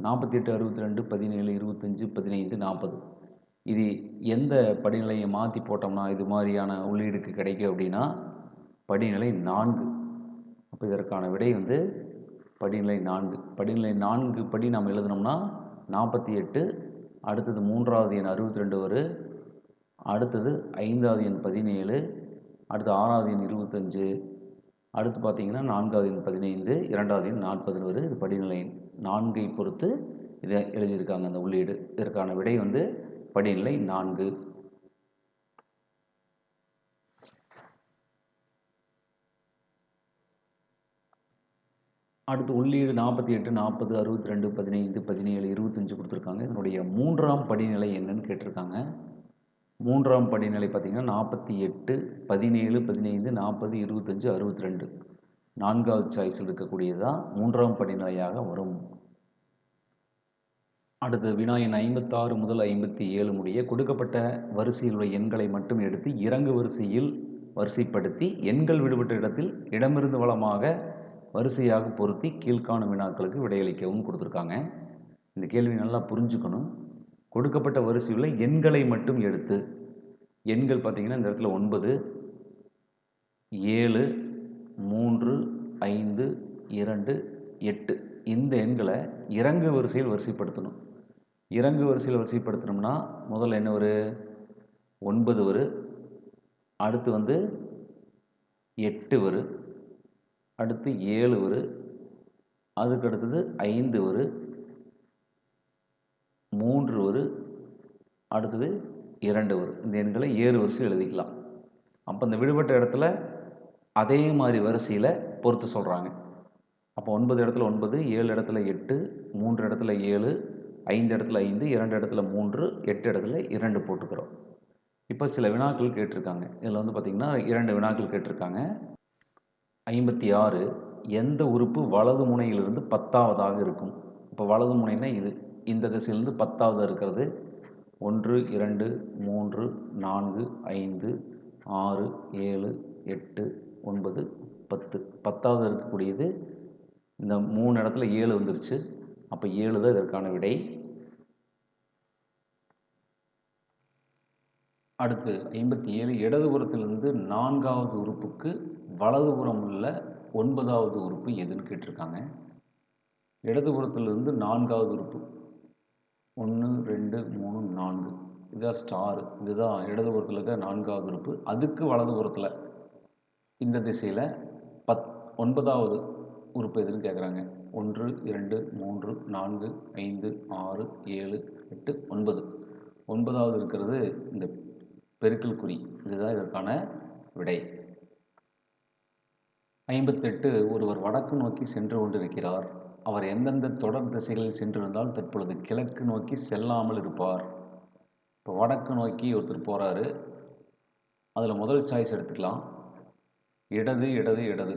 48, 62, 17, 25, 15, 40. இது எந்த படிநிலையை மாற்றி போட்டோம்னா இது மாதிரியான உள்ளீடுக்கு கிடைக்கும் அப்படின்னா படிநிலை 4. அப்போ இதற்கான விடை வந்து படிநிலை 4. படிநிலை 4 படி நம்ம எழுதினோம்னா 48, அடுத்தது 3வது எண் 62 வரும், அடுத்தது 5வது எண் 17, அடுத்து 6வது எண் 25, அடுத்து பார்த்தீங்கன்னா 4வது எண் 15, 2வது எண் 40 வரும். இது படிநிலை 4ஐ பொறுத்து இதை எழுதியிருக்காங்க அந்த உள்ளீடு. இதற்கான விடை வந்து படிநிலை 4. அடுத்து உள்ளீடு 48, 40, 62, 15, 17, 25 கொடுத்துருக்காங்க. இதனுடைய 3ஆம் படிநிலை என்னன்னு கேட்டிருக்காங்க. 3ஆம் படிநிலை பார்த்தீங்கன்னா 48, 17, 15, 40, 25, 62. 4வது சாய்ஸில் இருக்கக்கூடியதுதான் 3ஆம் படிநிலையாக வரும். அடுத்து வினா எண் 56 முதல் 57 முடிய கொடுக்கப்பட்ட வரிசையில் உள்ள எண்களை மட்டும் எடுத்து இறங்கு வரிசையில் வரிசைப்படுத்தி எண்கள் விடுபட்ட இடத்தில் இடமிருந்து வலமாக வரிசையாக பொருத்தி கீழ்காணும் வினாக்களுக்கு விடையளிக்கவும் கொடுத்துருக்காங்க. இந்த கேள்வி நல்லா புரிஞ்சுக்கணும். கொடுக்கப்பட்ட வரிசையுள்ள எண்களை மட்டும் எடுத்து, எண்கள் பார்த்தீங்கன்னா இந்த இடத்துல 9, 7, 3, 5, 2, 8 இந்த எண்களை இறங்கு வரிசையில் வரிசைப்படுத்தணும். இறங்கு வரிசையில் வரிசைப்படுத்தணும்னா முதல்ல என்ன வரும்? 9 வரும், அடுத்து வந்து 8 வரும், அடுத்து 7 வரும், அதுக்கு அடுத்தது 5 வரும், 3 வரும், அடுத்தது 2 வரும். இந்த எண்களை ஏறு வரிசையில் எழுதிக்கலாம். அப்போ இந்த விடுபட்ட இடத்துல அதே மாதிரி வரிசையில் பொறுத்து சொல்கிறாங்க. அப்போ 9 இடத்துல 9, 7 இடத்துல 8, 3 இடத்துல 7, 5 இடத்துல 5, 2 இடத்துல 3, 8 இடத்துல 2 போட்டுக்கிறோம். இப்போ சில வினாக்கள் கேட்டிருக்காங்க. இதில் வந்து பார்த்திங்கன்னா 2 வினாக்கள் கேட்டிருக்காங்க. 56 எந்த உறுப்பு வலது முனையிலிருந்து 10வதாக இருக்கும்? இப்போ வலது முனைனா இது, இந்த திசையிலிருந்து 10வது இருக்கிறது 1, 2, 3, 4, 5, 6, 7, 8, 9, 10. 10வது இருக்கக்கூடியது இந்த 3 இடத்துல 7 வந்துருச்சு. அப்போ 7 தான் இதற்கான விடை. அடுத்து 57 இடதுபுறத்திலிருந்து 4வது உறுப்புக்கு வலதுபுறம் உள்ள 9வது உறுப்பு எதுன்னு கேட்டிருக்காங்க. இடதுபுறத்திலிருந்து 4வது உறுப்பு 1, 2, 3, 4 இதுதான் ஸ்டார். இதுதான் இடதுபுறத்தில் இருக்க 4வது உறுப்பு. அதுக்கு வலதுபுறத்தில் இந்த திசையில் 9வது உறுப்பு எதுன்னு கேட்குறாங்க. 1, 2, 3, 4, 5, 6, 7, 8, 9. 9வது இருக்கிறது இந்த பெருக்கல் குறி. இதுதான் இதற்கான விடை. 58 ஒருவர் வடக்கு நோக்கி சென்று கொண்டிருக்கிறார். அவர் எந்தெந்த தொடர் திசைகளில் சென்றிருந்தால் தற்பொழுது கிழக்கு நோக்கி செல்லாமல் இருப்பார்? இப்போ வடக்கு நோக்கி ஒருத்தர் போகிறாரு. அதில் முதல் சாய்ஸ் எடுத்துக்கலாம். இடது இடது இடது.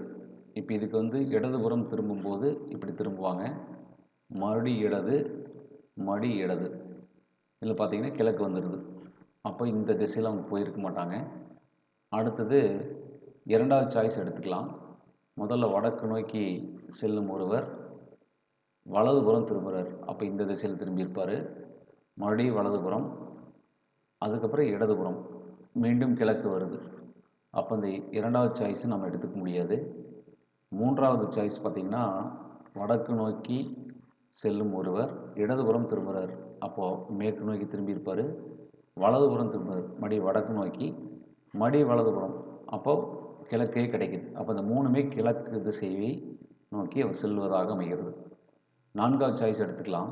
இப்போ இதுக்கு வந்து இடதுபுறம் திரும்பும்போது இப்படி திரும்புவாங்க. மறுபடி இடது மறுபடி இடது. இதில் பார்த்தீங்கன்னா கிழக்கு வந்துடுது. அப்போ இந்த திசையில் அவங்க போயிருக்க மாட்டாங்க. அடுத்தது 2வது சாய்ஸ் எடுத்துக்கலாம். முதல்ல வடக்கு நோக்கி செல்லும் ஒருவர் வலதுபுறம் திரும்புகிறார். அப்போ இந்த திசையில் திரும்பியிருப்பார். மறுபடியும் வலதுபுறம், அதுக்கப்புறம் இடதுபுறம், மீண்டும் கிழக்கு வருது. அப்போ இந்த 2வது சாய்ஸு நம்ம எடுத்துக்க முடியாது. 3வது சாய்ஸ் பார்த்திங்கன்னா வடக்கு நோக்கி செல்லும் ஒருவர் இடதுபுறம் திரும்புகிறார். அப்போது மேற்கு நோக்கி திரும்பியிருப்பார். வலதுபுறம் திரும்புகிறார். மறுபடி வடக்கு நோக்கி, மறுபடி வலதுபுறம், அப்போது கிழக்கே கிடைக்குது. அப்போ இந்த 3மே கிழக்கு திசையை நோக்கி அவர் செல்வதாக அமைகிறது. 4வது சாய்ஸ் எடுத்துக்கலாம்.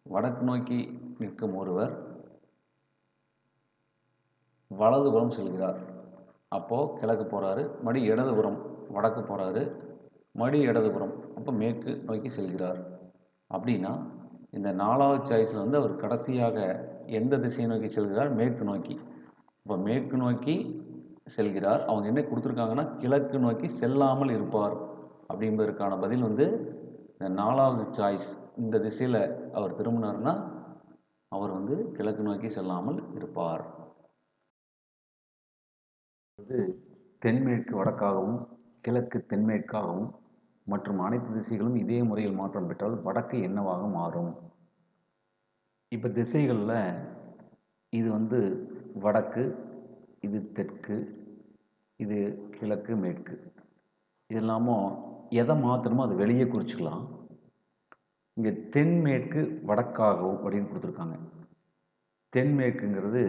வடக்கு நோக்கி நிற்கும் ஒருவர் வலதுபுறம் செல்கிறார். அப்போது கிழக்கு போகிறாரு, மறுபடி இடதுபுறம் வடக்கு போகிறாரு, மறுபடி இடதுபுறம், அப்போ மேற்கு நோக்கி செல்கிறார். அப்படின்னா இந்த 4வது சாய்ஸில் வந்து அவர் கடைசியாக எந்த திசையை நோக்கி செல்கிறார்? மேற்கு நோக்கி. இப்போ மேற்கு நோக்கி செல்கிறார். அவங்க என்ன கொடுத்துருக்காங்கன்னா கிழக்கு நோக்கி செல்லாமல் இருப்பார் அப்படிஎன்பதற்கான பதில் வந்து இந்த 4வது சாய்ஸ். இந்த திசையில் அவர் திரும்பினார்னா அவர் வந்து கிழக்கு நோக்கி செல்லாமல் இருப்பார். வந்து தென்மேற்கு வடக்காகவும் கிழக்கு தென்மேற்காகவும் மற்றும் அனைத்து திசைகளும் இதே முறையில் மாற்றம் பெற்றால் வடக்கு என்னவாக மாறும்? இப்போ திசைகளில் இது வந்து வடக்கு, இது தெற்கு, இது கிழக்கு மேற்கு, இது இல்லாமல் எதை மாற்றணுமோ அது வெளியே குறிச்சிக்கலாம். இங்கே தென்மேற்கு வடக்காகவும் அப்படின்னு கொடுத்துருக்காங்க. தென்மேற்குங்கிறது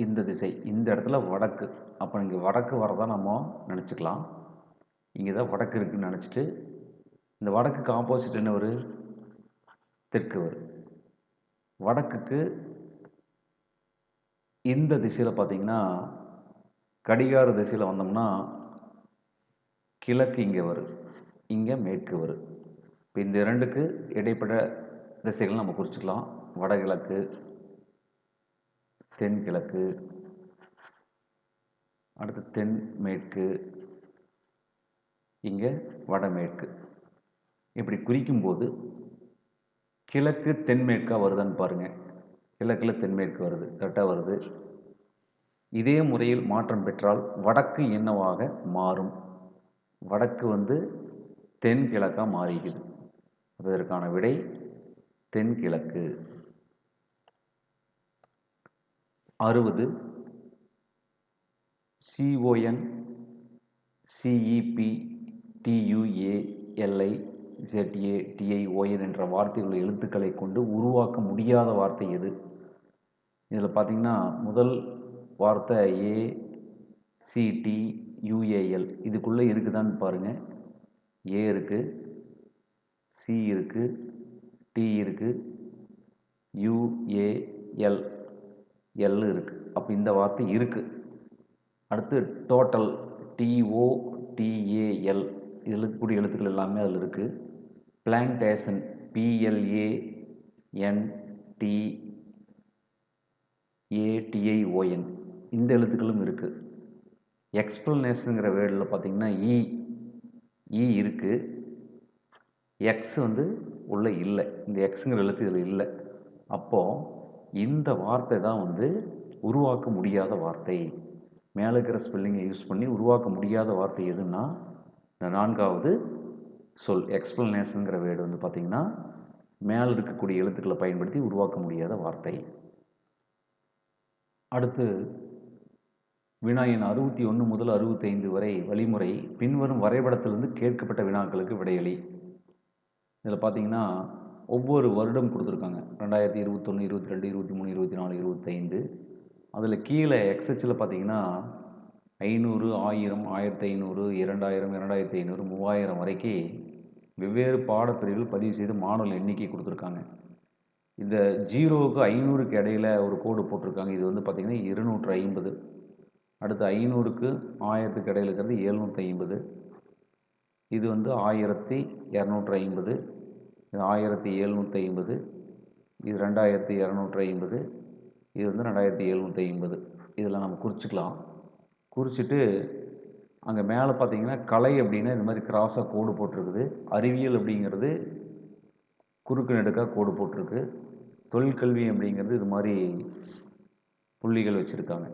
இந்த திசை, இந்த இடத்துல வடக்கு. அப்போ இங்கே வடக்கு வரதா நம்ம நினச்சிக்கலாம். இங்கே தான் வடக்கு இருக்குதுன்னு நினச்சிட்டு இந்த வடக்குக்கு ஆப்போசிட் என்ன வரும்? தெற்கு வரும். வடக்குக்கு இந்த திசையில் பார்த்தீங்கன்னா கடிகார திசையில் வந்தோம்னா கிழக்கு இங்கே வரும், இங்கே மேற்கு வரும். இப்போ இந்த இரண்டுக்கு இடைப்பட்ட திசைகள் நம்ம குறிச்சிக்கலாம். வடகிழக்கு, தென்கிழக்கு, அடுத்து தென்மேற்கு, இங்கே வடமேற்கு. இப்படி குறிக்கும்போது கிழக்கு தென்மேற்காக வருதான்னு பாருங்கள். கிழக்கில் தென்மேற்கு வருது, கரெக்டாக வருது. இதே முறையில் மாற்றம் பெற்றால் வடக்கு என்னவாக மாறும்? வடக்கு வந்து தென்கிழக்காக மாறிக்குது. அதற்கான விடை தென்கிழக்கு. 60 CON CEP TUALI ZATION என்ற வார்த்தைகள் எழுத்துக்களை கொண்டு உருவாக்க முடியாத வார்த்தை எது? இதில் பார்த்தீங்கன்னா முதல் வார்த்தை ACTUAL இதுக்குள்ளே இருக்குதான்னு பாருங்கள். ஏ இருக்குது, சி இருக்குது, டி இருக்குது, UAL எல் இருக்குது. அப்போ இந்த வார்த்தை இருக்குது. அடுத்து டோட்டல் TOTAL இதில் இருக்கக்கூடிய எழுத்துக்கள் எல்லாமே அதில் இருக்குது. பிளான்டேஷன் PLANTATION இந்த எழுத்துக்களும் இருக்குது. எக்ஸ்பிளனேஷனுங்கிற வேர்டில் பார்த்திங்கன்னா இ இருக்குது, எக்ஸ் வந்து உள்ளே இல்லை. இந்த எக்ஸுங்கிற எழுத்து இதில் இல்லை. அப்போது இந்த வார்த்தை தான் வந்து உருவாக்க முடியாத வார்த்தை. மேலே இருக்கிற ஸ்பெல்லிங்கை யூஸ் பண்ணி உருவாக்க முடியாத வார்த்தை எதுன்னா இந்த 4வது சொல் எக்ஸ்பிளனேஷனுங்கிற வேர்டு வந்து பார்த்திங்கன்னா மேலே இருக்கக்கூடிய எழுத்துக்களை பயன்படுத்தி உருவாக்க முடியாத வார்த்தை. அடுத்து வினா எண் 61 முதல் 65 வரை வழிமுறை பின்வரும் வரைபடத்திலிருந்து கேட்கப்பட்ட வினாக்களுக்கு விடையளி. இதில் பார்த்தீங்கன்னா ஒவ்வொரு வருடம் கொடுத்துருக்காங்க. 2021, 22, 23, 24, 25. அதில் கீழே எக்ஸ்எச்சில் பார்த்தீங்கன்னா 500, 1000, 1500, 2000, 2500, 3000 வரைக்கும் வெவ்வேறு பாடப்பிரிவில் பதிவு செய்த மாணவர்கள் எண்ணிக்கை கொடுத்துருக்காங்க. இந்த 0க்கு 500க்கு இடையில ஒரு கோடு போட்டிருக்காங்க. இது வந்து பார்த்திங்கன்னா 250. அடுத்து 500க்கு 1000க்கு இடையில இருக்கிறது 750. இது வந்து 1250. இது 1750. இது 2250. இது வந்து 2750. இதெல்லாம் நம்ம குறிச்சிக்கலாம். குறிச்சிட்டு அங்கே மேலே பார்த்தீங்கன்னா கலை அப்படின்னா இது மாதிரி கிராஸாக கோடு போட்டிருக்குது. அறிவியல் அப்படிங்கிறது குறுக்கு நெடுக்காக கோடு போட்டிருக்கு. தொழிற்கல்வி அப்படிங்கிறது இது மாதிரி புள்ளிகள் வச்சுருக்காங்க.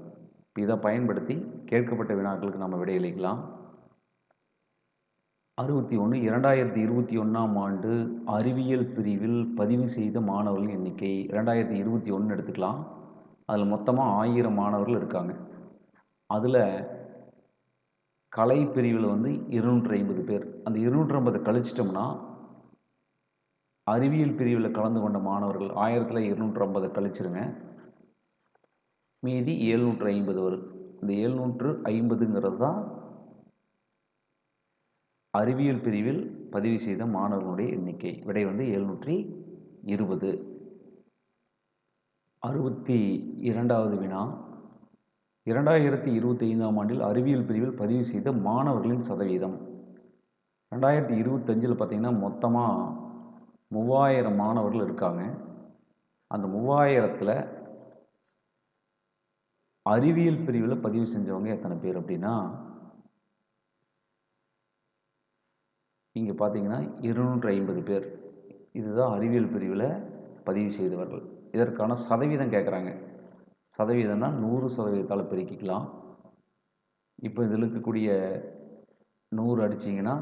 இதை பயன்படுத்தி கேட்கப்பட்ட வினாக்களுக்கு நம்ம விடையளிக்கலாம். 61 2021ஆம் ஆண்டு அறிவியல் பிரிவில் பதிவு செய்த மாணவர்கள் எண்ணிக்கை 2021 எடுத்துக்கலாம். அதில் மொத்தமாக 1000 மாணவர்கள் இருக்காங்க. அதில் கலை பிரிவில் வந்து 250 பேர். அந்த 250 கழிச்சிட்டோம்னா அறிவியல் பிரிவில் கலந்து கொண்ட மாணவர்கள் 1000ல் 250 கழிச்சிருங்க, மீதி 750 வரும். இந்த 750ங்கிறது தான் அறிவியல் பிரிவில் பதிவு செய்த மாணவர்களுடைய எண்ணிக்கை. விடை வந்து 720. 62வது வினா 2025ஆம் ஆண்டில் அறிவியல் பிரிவில் பதிவு செய்த மாணவர்களின் சதவீதம். 2025 பார்த்தீங்கன்னா மொத்தமாக 3000 மாணவர்கள் இருக்காங்க. அந்த 3000ல் அறிவியல் பிரிவில் பதிவு செஞ்சவங்க எத்தனை பேர் அப்படின்னா, இங்கே பார்த்தீங்கன்னா 250 பேர். இதுதான் அறிவியல் பிரிவில் பதிவு செய்தவர்கள். இதற்கான சதவீதம் கேட்குறாங்க. சதவீதம்னா 100% பெருக்கிக்கலாம். இப்போ இதில் இருக்கக்கூடிய 100 அடிச்சிங்கன்னா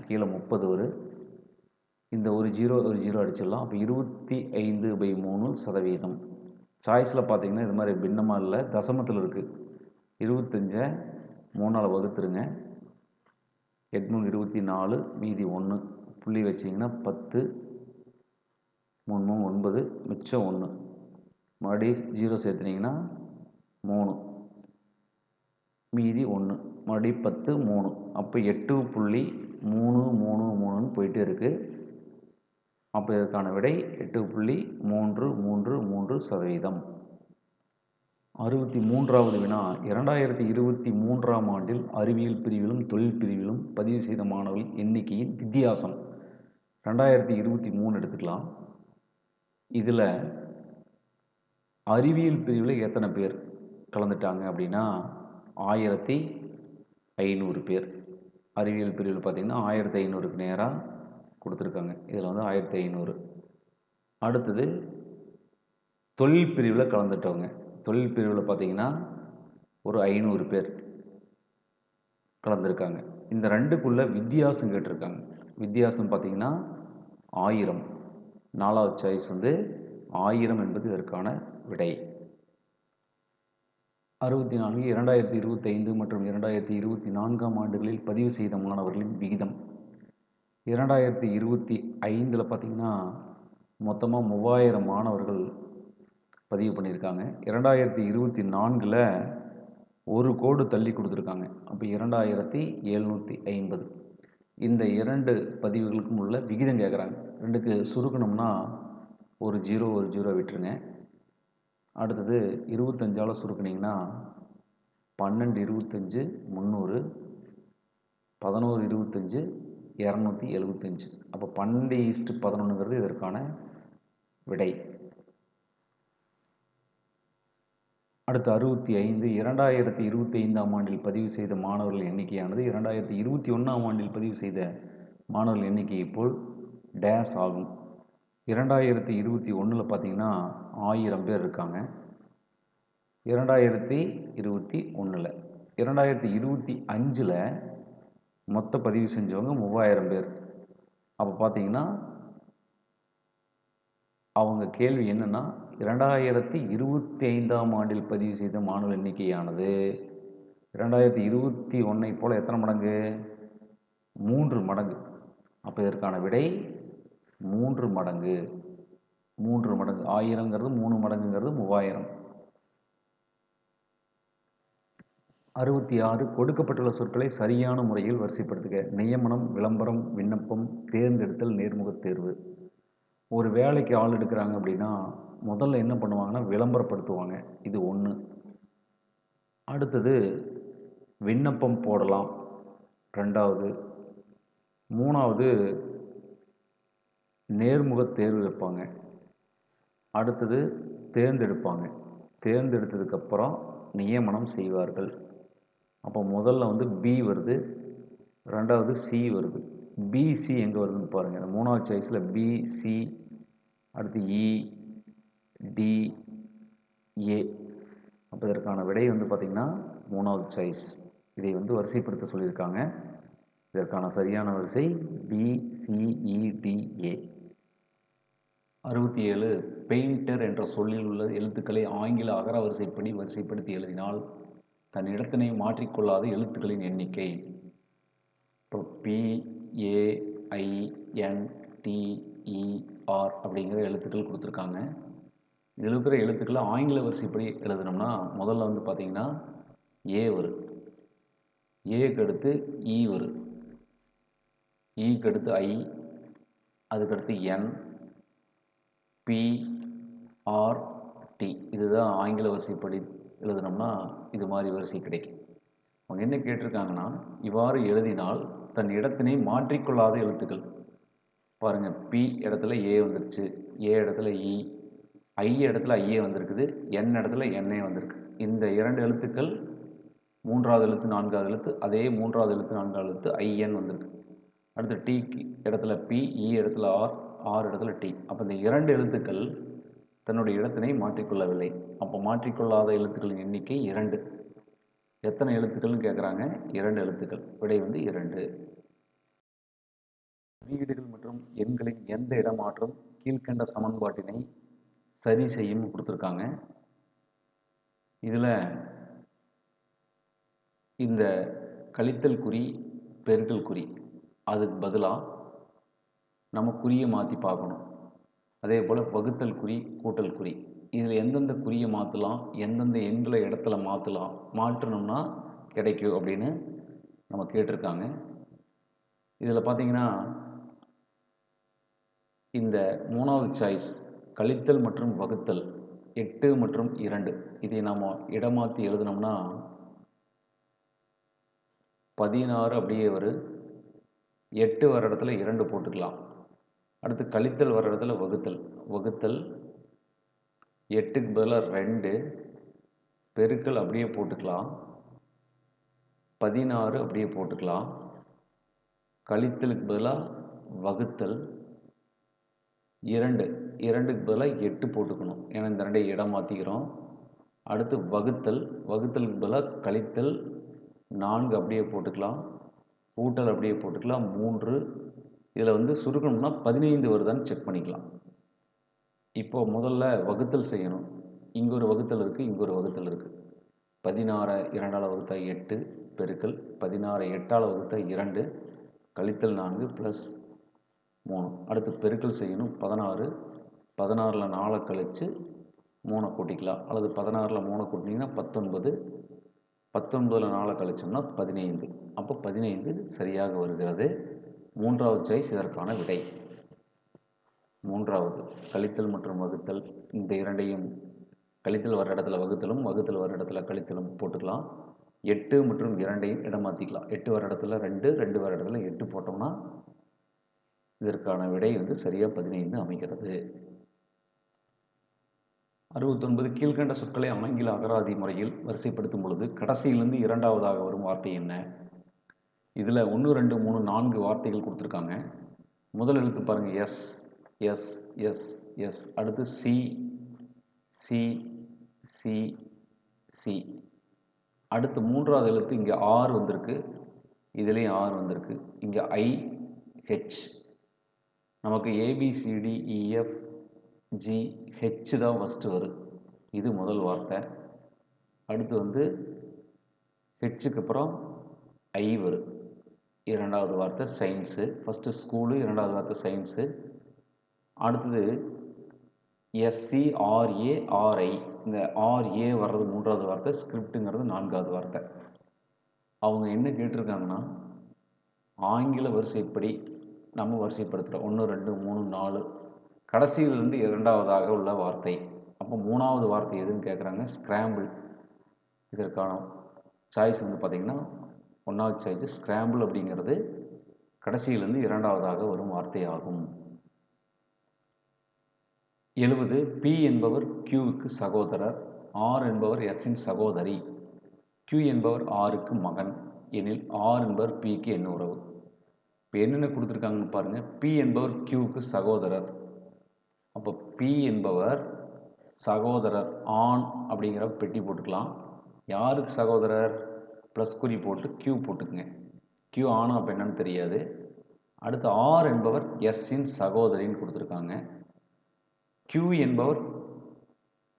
கீழே 30 வரும். இந்த ஒரு ஜீரோ அடிச்சிடலாம். அப்போ 25/3%. சாய்ஸில் பார்த்தீங்கன்னா இது மாதிரி பின்னமாக இல்லை, தசமத்தில் இருக்குது. 25 3ஆல் வகுத்துருங்க. 824 மீதி 1 புள்ளி வச்சிங்கன்னா 10 3 9 மிச்சம் 1 மறுபடியும் 0 சேர்த்துனீங்கன்னா 3 மீதி 1 மறுபடியும் 10 3 அப்போ 8.333ன்னு போயிட்டே இருக்குது. அப்போ இதற்கான விடை 8.333%. 63வது வினா. 2023ஆம் ஆண்டில் அறிவியல் பிரிவிலும் தொழில் பிரிவிலும் பதிவு செய்த மாணவர்கள் எண்ணிக்கையின் வித்தியாசம். 2023 எடுத்துக்கலாம். இதில் அறிவியல் பிரிவில் எத்தனை பேர் கலந்துட்டாங்க அப்படின்னா 1500 பேர். அறிவியல் பிரிவில் பார்த்திங்கன்னா 1500க்கு நேராக கொடுத்துருக்காங்க. இதில் வந்து 1500. அடுத்தது தொழில் பிரிவில் கலந்துட்டவங்க. தொழில் பிரிவில் பார்த்திங்கன்னா ஒரு 500 பேர் கலந்துருக்காங்க. இந்த ரெண்டுக்குள்ள வித்தியாசம் கேட்டிருக்காங்க. வித்தியாசம் பார்த்திங்கன்னா 1000. 4வது சாய்ஸ் வந்து 1000 என்பது இதற்கான விடை. 64 2025 மற்றும் 2024ஆம் ஆண்டுகளில் பதிவு செய்த மாணவர்களின் விகிதம். 2025 பார்த்திங்கன்னா மொத்தமாக 3000 மாணவர்கள் பதிவு பண்ணியிருக்காங்க. 2024 ஒரு கோடு தள்ளி கொடுத்துருக்காங்க. அப்போ 2750. இந்த இரண்டு பதிவுகளுக்கும் உள்ள விகிதம் கேட்குறாங்க. ரெண்டுக்கு சுருக்கணும்னா ஒரு ஜீரோ விட்டுருங்க. அடுத்தது 25ஆல் சுருக்குனிங்கன்னா 1225 300, 1125 275. அப்போ 12:11ங்கிறது இதற்கான விடை. அடுத்து 65. 2025ஆம் ஆண்டில் பதிவு செய்த மாணவர்கள் எண்ணிக்கையானது 2021ஆம் ஆண்டில் பதிவு செய்த மாணவர்கள் எண்ணிக்கையை போல் டேஸ் ஆகும். 2021 பார்த்தீங்கன்னா 1000 பேர் இருக்காங்க. 2021 2025 மொத்த பதிவு செஞ்சவங்க 3000 பேர். அப்போ பார்த்தீங்கன்னா அவங்க கேள்வி என்னென்னா 2025ஆம் ஆண்டில் பதிவு செய்த மாணவர் எண்ணிக்கையானது 2021 போல் எத்தனை மடங்கு? 3 மடங்கு. அப்போ இதற்கான விடை 3 மடங்கு. 3 மடங்கு. 1000ங்கிறது 3 மடங்குங்கிறது 3000. 66. கொடுக்கப்பட்டுள்ள சொற்களை சரியான முறையில் வரிசைப்படுத்துக. நியமனம், விளம்பரம், விண்ணப்பம், தேர்ந்தெடுத்தல், நேர்முகத் தேர்வு. ஒரு வேலைக்கு ஆள் எடுக்கிறாங்க அப்படின்னா முதல்ல என்ன பண்ணுவாங்கன்னா விளம்பரப்படுத்துவாங்க. இது 1. அடுத்தது விண்ணப்பம் போடலாம். 2வது. 3வது நேர்முகத் தேர்வு வைப்பாங்க. அடுத்தது தேர்ந்தெடுப்பாங்க. தேர்ந்தெடுத்ததுக்கப்புறம் நியமனம் செய்வார்கள். அப்போ முதல்ல வந்து பி வருது, 2வது சி வருது. பிசி எங்கே வருதுன்னு பாருங்கள். 3வது சாய்ஸில் பிசி, அடுத்து இ, டி, ஏ. அப்போ இதற்கான விடை வந்து பார்த்திங்கன்னா 3வது சாய்ஸ். இதை வந்து வரிசைப்படுத்த சொல்லியிருக்காங்க. இதற்கான சரியான வரிசை பிசிஇடிஏ. 67. பெயிண்டர் என்ற சொல்லில் உள்ள எழுத்துக்களை ஆங்கில அகரவரிசைப்படி வரிசைப்படுத்தி எழுதினால் தன் இடத்தினை மாற்றிக்கொள்ளாத எழுத்துக்களின் எண்ணிக்கை. இப்போ PAINTER அப்படிங்கிற எழுத்துக்கள் கொடுத்துருக்காங்க. இதில் இருக்கிற எழுத்துக்களை ஆங்கில வரிசைப்படி எழுதணும்னா முதல்ல வந்து பார்த்திங்கன்னா ஏ வரும், ஏக்கு அடுத்து இ வரும், இக்கு அடுத்து ஐ, அதுக்கடுத்து என், பி, ஆர், டி. இதுதான் ஆங்கில வரிசைப்படி எழுதுனோம்னா இது மாதிரி வரிசை கிடைக்கும். அவங்க என்ன கேட்டிருக்காங்கன்னா, இவ்வாறு எழுதினால் தன் இடத்தினை மாற்றிக்கொள்ளாத எழுத்துக்கள். பாருங்கள், பி இடத்துல ஏ வந்துருச்சு, ஏ இடத்துல இ, ஐ இடத்துல ஐஏ வந்திருக்குது, என் இடத்துல என்ஏ வந்திருக்கு. இந்த இரண்டு எழுத்துக்கள் மூன்றாவது எழுத்து நான்காவது எழுத்து, அதே மூன்றாவது எழுத்து நான்காவது எழுத்து ஐஎன் வந்திருக்கு. அடுத்து டி இடத்துல பி, இ இடத்துல ஆர், ஆர் இடத்துல டி. அப்போ இந்த இரண்டு எழுத்துக்கள் தன்னுடைய இடத்தினை மாற்றிக்கொள்ளவில்லை. அப்போ மாற்றிக்கொள்ளாத எழுத்துக்களின் எண்ணிக்கை 2. எத்தனை எழுத்துக்கள்னு கேட்குறாங்க? 2 எழுத்துக்கள். விடை வந்து 2. குறியீடுகள் மற்றும் எண்களின் எந்த இடமாற்றம் கீழ்கண்ட சமன்பாட்டினை சரி செய்யும் கொடுத்துருக்காங்க. இதில் இந்த கழித்தல் குறி, பெருக்கல் குறி, அதுக்கு பதிலாக நம்ம குறியை மாற்றி பார்க்கணும். அதே போல் வகுத்தல் குறி, கூட்டல் குறி, இதில் எந்தெந்த குறியை மாற்றலாம், எந்தெந்த எண்களை இடத்துல மாற்றணும்னா கிடைக்கும் அப்படின்னு நம்ம கேட்டிருக்காங்க. இதில் பார்த்தீங்கன்னா இந்த 3வது சாய்ஸ் கழித்தல் மற்றும் வகுத்தல் 8 மற்றும் 2, இதை நாம் இடமாற்றி எழுதினோம்னா 16 அப்படியே வரும். 8 வர இடத்துல 2 போட்டுக்கலாம். அடுத்து கழித்தல் வர இடத்துல வகுத்தல் 8க்கு பதிலாக 2, பெருக்கல் அப்படியே போட்டுக்கலாம், 16 அப்படியே போட்டுக்கலாம், கழித்தலுக்கு பதிலாக வகுத்தல் 2க்கு பதிலாக 8 போட்டுக்கணும். ஏன்னா இந்த 2 இடம் மாற்றிக்கிறோம். அடுத்து வகுத்தலுக்கு பதிலாக கழித்தல் 4 அப்படியே போட்டுக்கலாம், கூட்டல் அப்படியே போட்டுக்கலாம் 3. இதில் வந்து சுருக்கணும்னா 15 வருதான்னு செக் பண்ணிக்கலாம். இப்போ முதல்ல வகுத்தல் செய்யணும். இங்கே ஒரு வகுத்தல் இருக்குது, இங்கே ஒரு வகுத்தல் இருக்குது. 16 2ஆல் வகுத்தா 8 பெருக்கல் 16 8ஆல் வகுத்தா 2 கழித்தல் 4 ப்ளஸ் 3. அடுத்து பெருக்கல் செய்யணும். 16 4 கழித்து 3 கூட்டிக்கலாம், அல்லது 16 3 கூட்டினீங்கன்னா 19, 19 4 கழிச்சோம்னா 15. அப்போ 15 சரியாக வருகிறது. 3வது சாய்ஸ் இதற்கான விடை. 3வது கழித்தல் மற்றும் வகுத்தல், இந்த இரண்டையும் கழித்தல் வர இடத்துல வகுத்தலும், வகுத்தல் வர இடத்துல கழித்தலும் போட்டுக்கலாம். 8 மற்றும் 2ஐயும் இடம் மாற்றிக்கலாம். 8 வர இடத்துல 2, 2 வர இடத்துல 8 போட்டோம்னா இதற்கான விடை வந்து சரியாக 15 அமைகிறது. 69 கீழ்கண்ட சொற்களை ஆங்கில அகராதி முறையில் வரிசைப்படுத்தும் பொழுது கடைசியிலிருந்து இரண்டாவதாக வரும் வார்த்தை என்ன? இதில் 1 2 3 4 வார்த்தைகள் கொடுத்துருக்காங்க. முதல் எழுத்து பாருங்கள், எஸ் எஸ் எஸ் எஸ். அடுத்து சி சி சி சி. அடுத்து 3வது எழுத்து இங்கே ஆர் வந்திருக்கு, இதுலேயும் ஆர் வந்திருக்கு. இங்கே ஐ ஹெச். நமக்கு ஏபிசிடிஇஎஃப் ஜி ஹெச் தான் ஃபஸ்ட்டு வரும். இது முதல் வார்த்தை. அடுத்து வந்து ஹெச்சுக்கு அப்புறம் ஐ வரும். இரண்டாவது வார்த்தை சயின்ஸு. ஃபஸ்ட்டு ஸ்கூலு, இரண்டாவது வார்த்தை சயின்ஸு. அடுத்தது எஸ்சிஆர்ஏஆர்ஐ. இந்த ஆர்ஏ வர்றது 3வது வார்த்தை, ஸ்கிரிப்டுங்கிறது 4வது வார்த்தை. அவங்க என்ன கேட்டிருக்காங்கன்னா, ஆங்கில வரிசைப்படி நம்ம வரிசைப்படுத்துகிறோம். 1 2 3 4, கடைசியிலிருந்து இரண்டாவதாக உள்ள வார்த்தை. அப்போ 3வது வார்த்தை எதுன்னு கேட்குறாங்க? ஸ்கிராம்பிள். இதற்கான சாய்ஸ் வந்து பார்த்திங்கன்னா 1வது சாய்ஸ் ஸ்கிராம்பிள் அப்படிங்கிறது கடைசியிலிருந்து இரண்டாவதாக வரும் வார்த்தையாகும். 70 பி என்பவர் கியூவுக்கு சகோதரர், ஆர் என்பவர் எஸ்ஸின் சகோதரி, கியூ என்பவர் ஆருக்கு மகன் எனில் ஆர் என்பவர் பிக்கு என்ன உறவு? இப்போ என்னென்ன கொடுத்துருக்காங்கன்னு பாருங்கள். பி என்பவர் கியூவுக்கு சகோதரர். அப்போ பி என்பவர் சகோதரர், ஆண் அப்படிங்கிற பெட்டி போட்டுக்கலாம். யாருக்கு சகோதரர்? ப்ளஸ் குறி போட்டு கியூ போட்டுக்குங்க. கியூ ஆணா அப்போ என்னன்னு தெரியாது. அடுத்து ஆர் என்பவர் எஸ்ஸின் சகோதரின்னு கொடுத்துருக்காங்க. கியூ என்பவர்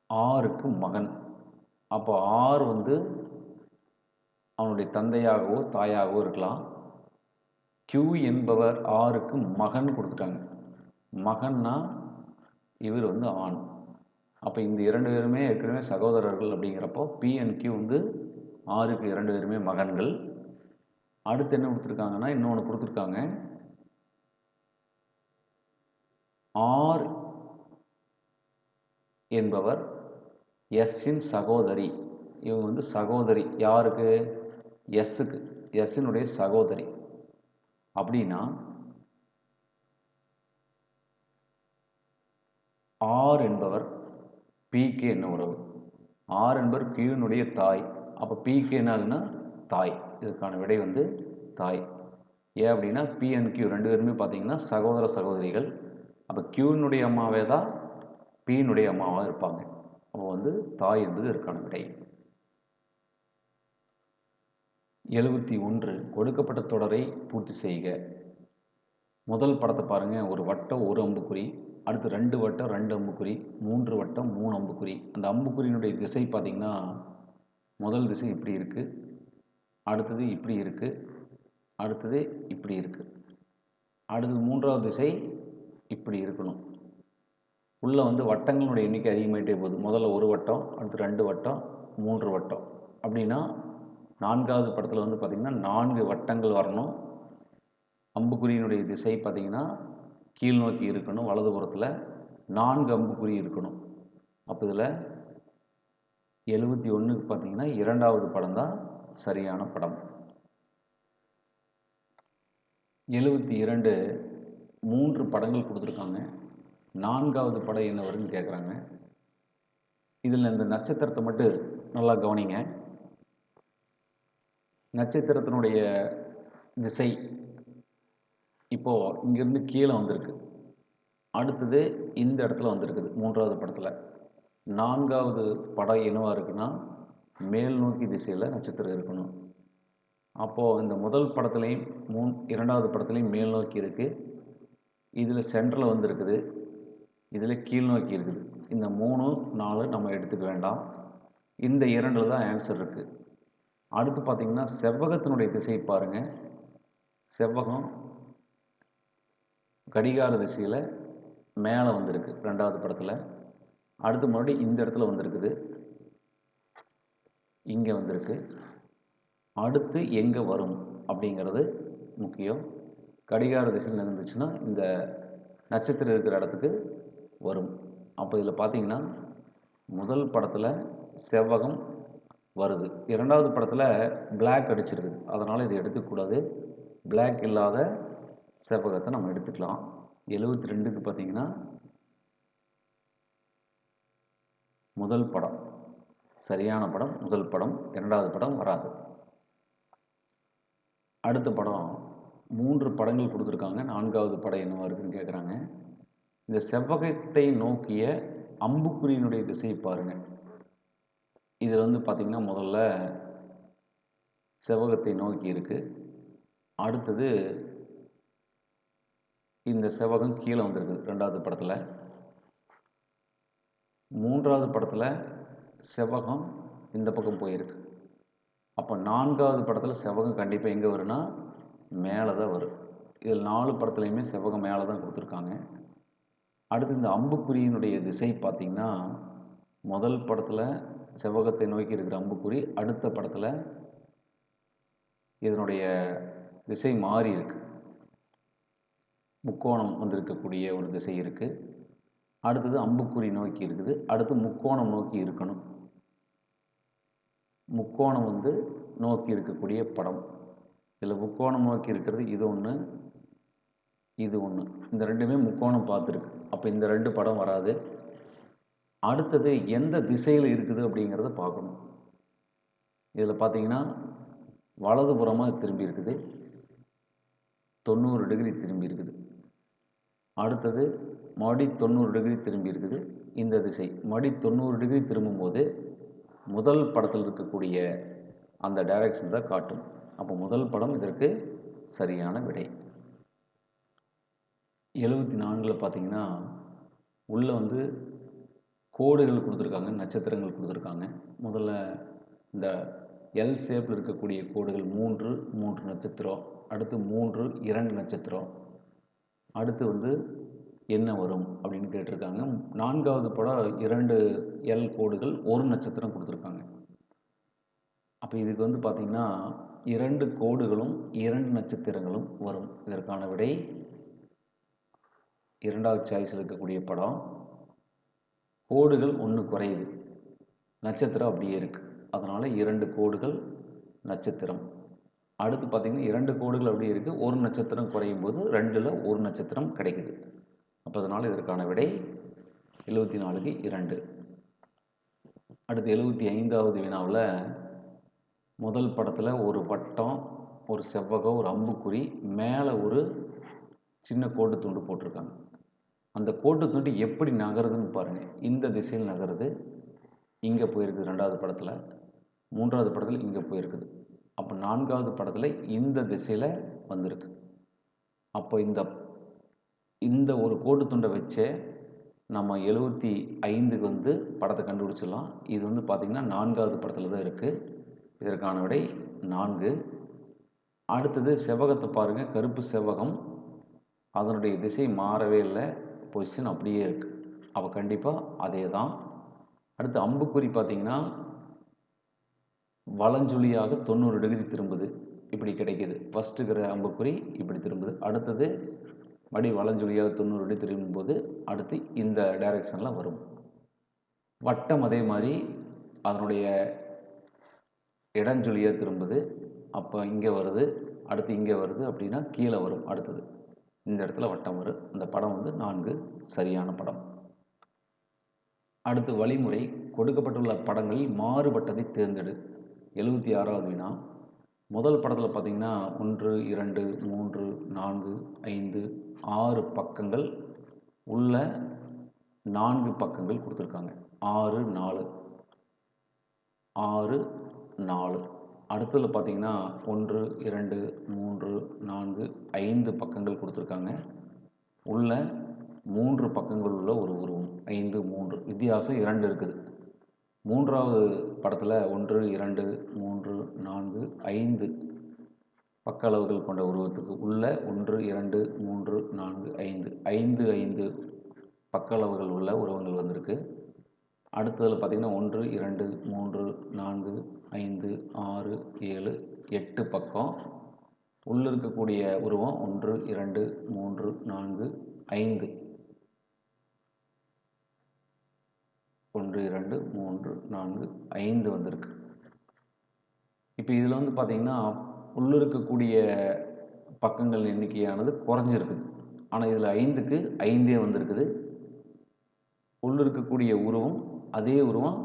ஆருக்கு மகன். அப்போ ஆர் வந்து அவனுடைய தந்தையாகவோ தாயாகவோ இருக்கலாம். கியூ என்பவர் ஆருக்கு மகன் கொடுத்துட்டாங்க. மகன்னா இவர் வந்து ஆண். அப்போ இந்த 2 பேருமே ஏற்கனவே சகோதரர்கள் அப்படிங்கிறப்போ பி அண்ட் கியூ வந்து ஆருக்கு 2 பேருமே மகன்கள். அடுத்து என்ன கொடுத்துருக்காங்கன்னா, இன்னொன்று கொடுத்துருக்காங்க. ஆர் என்பவர் எஸ்ஸின் சகோதரி. இவங்க வந்து சகோதரி யாருக்கு? எஸ்ஸுக்கு. எஸ்ஸினுடைய சகோதரி. அப்படின்னா ஆர் என்பவர் பிக்கு என்ன உறவு? ஆர் என்பவர் கியூனுடைய தாய். அப்போ பிக்கு என்ன ஆகுதுன்னா தாய். இதுக்கான விடை வந்து தாய். ஏன் அப்படின்னா பி அண்ட் கியூ ரெண்டு பேருமே பார்த்தீங்கன்னா சகோதர சகோதரிகள். அப்போ கியூனுடைய அம்மாவே தான் பியினுடைய அம்மாவாக இருப்பாங்க. அப்போ வந்து தாய் என்பது இதற்கான விடை. 71 கொடுக்கப்பட்ட தொடரை பூர்த்தி செய்க. முதல் படத்தை பாருங்கள். ஒரு வட்டம் ஒரு அம்புக்குறி, அடுத்து 2 வட்டம் 2 அம்புக்குறி, 3 வட்டம் 3 அம்புக்குறி. அந்த அம்புக்குறியினுடைய திசை பார்த்திங்கன்னா முதல் திசை இப்படி இருக்குது, அடுத்தது இப்படி இருக்குது, அடுத்தது இப்படி இருக்குது, அடுத்தது மூன்றாவது திசை இப்படி இருக்கணும். உள்ளே வந்து வட்டங்களுடைய எண்ணிக்கை அதிகமாகிட்டே போகுது. முதல்ல ஒரு வட்டம், அடுத்து 2 வட்டம், 3 வட்டம். அப்படின்னா நான்காவது படத்தில் வந்து பார்த்திங்கன்னா 4 வட்டங்கள் வரணும். அம்புக்குறியினுடைய திசை பார்த்திங்கன்னா கீழ் நோக்கி இருக்கணும். வலதுபுறத்தில் 4 அம்புக்குறி இருக்கணும். அப்போ இதில் 71க்கு பார்த்திங்கன்னா இரண்டாவது படம் தான் சரியான படம். 72 3 படங்கள் கொடுத்துருக்காங்க. 4வது படம் என்ன வருதுன்னு கேட்குறாங்க. இதில் இந்த நட்சத்திரத்தை மட்டும் நல்லா கவனிங்க. நட்சத்திரத்தினுடைய திசை இப்போது இங்கேருந்து கீழே வந்திருக்கு, அடுத்தது இந்த இடத்துல வந்திருக்குது 3வது படத்தில். 4வது படம் என்னவாக இருக்குன்னா மேல் நோக்கி திசையில் நட்சத்திரம் இருக்கணும். அப்போது இந்த முதல் படத்துலையும் இரண்டாவது படத்துலையும் மேல் நோக்கி இருக்குது. இதில் சென்டரில் வந்திருக்குது, இதில் கீழ் நோக்கி இருக்குது. இந்த 3, 4 நம்ம எடுத்துக்க வேண்டாம். இந்த 2 தான் ஆன்சர் இருக்குது. அடுத்து பார்த்திங்கன்னா செவ்வகத்தினுடைய திசை பாருங்கள். செவ்வகம் கடிகார திசையில் மேலே வந்திருக்கு 2வது படத்தில். அடுத்து மறுபடியும் இந்த இடத்துல வந்திருக்குது, இங்கே வந்திருக்கு. அடுத்து எங்கே வரும் அப்படிங்கிறது முக்கியம். கடிகார திசையில் இருந்துச்சுன்னா இந்த நட்சத்திரம் இருக்கிற இடத்துக்கு வரும். அப்போ இதில் பார்த்திங்கன்னா முதல் படத்தில் செவ்வகம் வருது, 2வது படத்தில் பிளாக் அடிச்சிருக்குது. அதனால் இதை எடுத்துக்கூடாது. பிளாக் இல்லாத செவ்வகத்தை நம்ம எடுத்துக்கலாம். 72க்கு பார்த்திங்கன்னா முதல் படம் சரியான படம். முதல் படம், 2வது படம் வராது. அடுத்த படம் 3 படங்கள் கொடுத்துருக்காங்க. 4வது படம் என்னவா இருக்குன்னு கேட்குறாங்க. இந்த செவ்வகத்தை நோக்கிய அம்புக்குறியினுடைய திசையை பாருங்கள். இதில் வந்து பார்த்திங்கன்னா முதல்ல செவ்வகத்தை நோக்கி இருக்குது, அடுத்தது இந்த செவ்வகம் கீழே வந்திருக்கு 2வது படத்தில். 3வது படத்தில் செவ்வகம் இந்த பக்கம் போயிருக்கு. அப்போ 4வது படத்தில் செவ்வகம் கண்டிப்பாக எங்கே வரும்னா மேலே தான் வரும். இதில் 4 படத்துலையுமே செவ்வகம் மேலே தான் கொடுத்துருக்காங்க. அடுத்து இந்த அம்புக்குறியினுடைய திசை பார்த்திங்கன்னா முதல் படத்தில் செவ்வகத்தை நோக்கி இருக்கிற அம்புக்குறி, அடுத்த படத்தில் இதனுடைய திசை மாறி இருக்குது, முக்கோணம் வந்திருக்கக்கூடிய ஒரு திசை இருக்குது. அடுத்தது அம்புக்குறி நோக்கி இருக்குது, அடுத்து முக்கோணம் நோக்கி இருக்கணும். முக்கோணம் வந்து நோக்கி இருக்கக்கூடிய படம். இதில் முக்கோணம் நோக்கி இருக்கிறது இது ஒன்று, இது ஒன்று. இந்த ரெண்டுமே முக்கோணம் பார்த்துருக்கு. அப்போ இந்த 2 படம் வராது. அடுத்தது எந்த திசையில் இருக்குது அப்படிங்கிறத பார்க்கணும். இதில் பார்த்தீங்கன்னா வலதுபுறமாக திரும்பி இருக்குது, 90 டிகிரி திரும்பி இருக்குது. அடுத்தது மடி 90 டிகிரி திரும்பி இருக்குது. இந்த திசை மடி 90 டிகிரி திரும்பும்போது முதல் படத்தில் இருக்கக்கூடிய அந்த டைரக்ஷன் தான் காட்டும். அப்போ முதல் படம் இதற்கு சரியான விடை. 74ல் பார்த்தீங்கன்னா உள்ளே வந்து கோடுகள் கொடுத்துருக்காங்க, நட்சத்திரங்கள் கொடுத்துருக்காங்க. முதல்ல இந்த எல் ஷேப்பில் இருக்கக்கூடிய கோடுகள் 3 நட்சத்திரம், அடுத்து 3 2 நட்சத்திரம், அடுத்து வந்து என்ன வரும் அப்படின்னு கேட்டிருக்காங்க. 4வது படம் 2 எல் கோடுகள் 1 நட்சத்திரம் கொடுத்துருக்காங்க. அப்போ இதுக்கு வந்து பார்த்திங்கன்னா 2 கோடுகளும் 2 நட்சத்திரங்களும் வரும். இதற்கான விடை 2வது சாய்ஸில் இருக்கக்கூடிய படம். கோடுகள் 1 குறையுது, நட்சத்திரம் அப்படியே இருக்குது. அதனால் 2 கோடுகள் நட்சத்திரம். அடுத்து பார்த்திங்கன்னா 2 கோடுகள் அப்படியே இருக்குது. ஒரு நட்சத்திரம் குறையும் போது 2ல் ஒரு நட்சத்திரம் கிடைக்குது. அப்போ அதனால் இதற்கான விடை 74க்கு 2. அடுத்து 75வது வினாவில் முதல் படத்தில் ஒரு வட்டம், ஒரு செவ்வகம், ஒரு அம்புக்குறி, மேலே ஒரு சின்ன கோட்டு துண்டு போட்டிருக்காங்க. அந்த கோட்டு துண்டு எப்படி நகருதுன்னு பாருங்கள். இந்த திசையில் நகருது, இங்கே போயிருக்குது 2வது படத்தில், 3வது படத்தில் இங்கே போயிருக்குது. அப்போ 4வது படத்தில் இந்த திசையில் வந்திருக்கு. அப்போ இந்த ஒரு கோட்டு துண்டை வச்சே நம்ம 75க்கு வந்து படத்தை கண்டுபிடிச்சிடலாம். இது வந்து பார்த்திங்கன்னா 4வது படத்தில் தான் இருக்குது. இதற்கான விடை 4. அடுத்தது செவ்வகத்தை பாருங்கள். கருப்பு செவ்வகம், அதனுடைய திசை மாறவே இல்லை, பொசிஷன் அப்படியே இருக்குது. அப்போ கண்டிப்பாக அதே தான். அடுத்து அம்புக்குறி பார்த்திங்கன்னா வலஞ்சுழியாக 90 டிகிரி திரும்புது, இப்படி கிடைக்கிது. ஃபஸ்ட்டு இருக்கிற அம்புக்குறி இப்படி திரும்புது, அடுத்தது மடி வலஞ்சுழியாக 90 டிகிரி திரும்பும்போது அடுத்து இந்த டைரெக்ஷனில் வரும். வட்டம் அதே மாதிரி அதனுடைய இடஞ்சுழியாக திரும்புது, அப்போ இங்கே வருது, அடுத்து இங்கே வருது, அப்படின்னா கீழே வரும். அடுத்தது இந்த இடத்துல வட்டம் வரும். இந்த படம் வந்து 4 சரியான படம். அடுத்து வழிமுறை. கொடுக்கப்பட்டுள்ள படங்களில் மாறுபட்டதை தேர்ந்தெடு. 76வது வினா. முதல் படத்தில் பார்த்திங்கன்னா 1, 2, 3, 4, 5, 6 பக்கங்கள் உள்ள 4 பக்கங்கள் கொடுத்துருக்காங்க. 6, 4, 6, 4. அடுத்ததில் பார்த்திங்கன்னா 1, 2, 3, 4, 5 பக்கங்கள் கொடுத்துருக்காங்க. உள்ள 3 பக்கங்கள் உள்ள ஒரு உருவம். 5, 3 வித்தியாசம் 2 இருக்குது. 3வது படத்தில் 1, 2, 3, 4, 5 பக்க அளவுகள் கொண்ட உருவத்துக்கு உள்ள 1, 2, 3, 4, 5 5, 5 பக்க அளவுகள் உள்ள உருவங்கள் வந்திருக்கு. அடுத்ததில் பார்த்திங்கன்னா 1, 2, 3, 4, 5, 6, 7, 8 பக்கம் உள்ள இருக்கக்கூடிய உருவம் 1, 2, 3, 4, 5 1, 2, 3, 4, 5 வந்திருக்கு. இப்போ இதில் வந்து பார்த்திங்கன்னா உள்ள இருக்கக்கூடிய பக்கங்கள் எண்ணிக்கையானது குறைஞ்சிருக்குது. ஆனால் இதில் 5க்கு 5 வந்திருக்குது. உள்ள இருக்கக்கூடிய உருவம் அதே உருவம்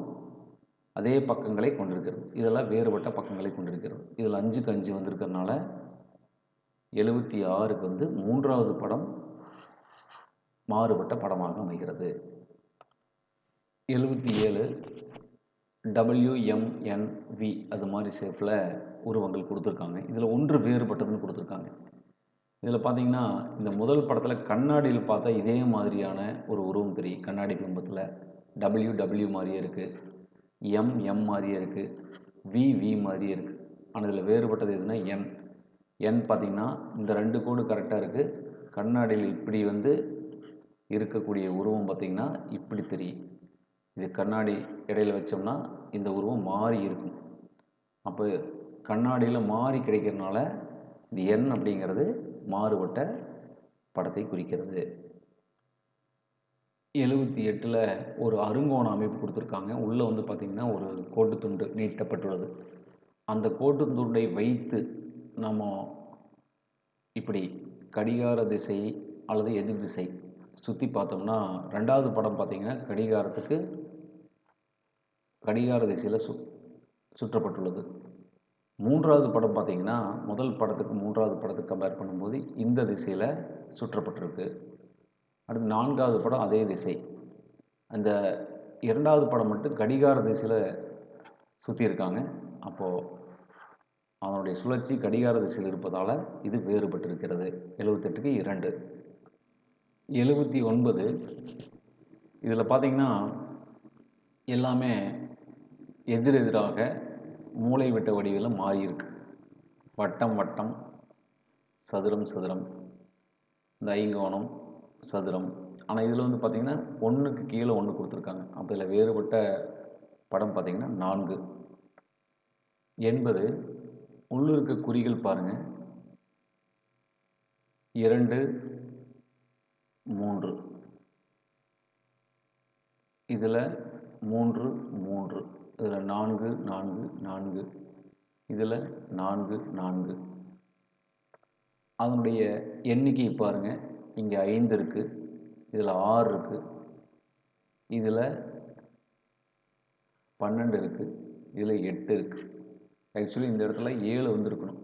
அதே பக்கங்களை கொண்டிருக்கிறது. இதெல்லாம் வேறுபட்ட பக்கங்களை கொண்டிருக்கிறது. இதில் 5க்கு 5 வந்திருக்கிறதுனால 76க்கு வந்து 3வது படம் மாறுபட்ட படமாக அமைகிறது. 77 WMNV அது மாதிரி ஷேப்பில் உருவங்கள் கொடுத்துருக்காங்க. இதில் ஒன்று வேறுபட்டதுன்னு கொடுத்துருக்காங்க. இதில் பார்த்திங்கன்னா இந்த முதல் படத்தில் கண்ணாடியில் பார்த்தா இதே மாதிரியான ஒரு உருவம் தெரியும். கண்ணாடி பிம்பத்தில் WW மாதிரியே இருக்குது, MM மாதிரியே இருக்குது, VV மாதிரியே இருக்குது. ஆனால் இதில் வேறுபட்டது எதுனா என் பார்த்திங்கன்னா இந்த 2 கோடு கரெக்டாக இருக்குது. கண்ணாடியில் இப்படி வந்து இருக்கக்கூடிய உருவம் பார்த்திங்கன்னா இப்படி தெரியும். இது கண்ணாடி இடையில் வச்சோம்னா இந்த உருவம் மாறி இருக்கும். அப்போ கண்ணாடியில் மாறி கிடைக்கிறதுனால இந்த எண் அப்படிங்கிறது மாறுபட்ட படத்தை குறிக்கிறது. 78ல் ஒரு அருங்கோண அமைப்பு கொடுத்துருக்காங்க. உள்ளே வந்து பார்த்திங்கன்னா ஒரு கோட்டு துண்டு நீட்டப்பட்டுள்ளது. அந்த கோட்டு துண்டை வைத்து நம்ம இப்படி கடிகார திசை அல்லது எதிர் திசை சுற்றி பார்த்தோம்னா 2வது படம் பார்த்திங்கன்னா கடிகார திசையில் சுற்றப்பட்டுள்ளது. 3வது படம் பார்த்திங்கன்னா முதல் படத்துக்கு 3வது படத்துக்கு கம்பேர் பண்ணும்போது இந்த திசையில் சுற்றப்பட்டிருக்கு. அடுத்து 4வது படம் அதே திசை. அந்த 2வது படம் மட்டும் கடிகார திசையில் சுற்றியிருக்காங்க. அப்போது அதனுடைய சுழற்சி கடிகார திசையில் இருப்பதால் இது வேறுபட்டிருக்கிறது. 78க்கு 2. 79 இதில் பார்த்திங்கன்னா எல்லாமே எதிரெதிராக மூலைவிட்ட வடிவில் மாறியிருக்கு. வட்டம் வட்டம், சதுரம் சதுரம், இந்த ஐங்கோணம் சதுரம். ஆனால் இதில் வந்து பார்த்திங்கன்னா 1க்கு கீழே 1 கொடுத்துருக்காங்க. அப்போ இதில் வேறுபட்ட படம் பார்த்திங்கன்னா 4. 80 உள்ளிருக்க குறிகள் பாருங்கள். 2, 3 இதில் 3, 3 இதில் 4 4 4, இதில் 4 4. அதனுடைய எண்ணிக்கை பாருங்கள், இங்கே 5 இருக்குது, இதில் 6 இருக்குது, இதில் 12 இருக்குது, இதில் 8 இருக்குது. ஆக்சுவலி இந்த இடத்துல 7 வந்திருக்கணும்.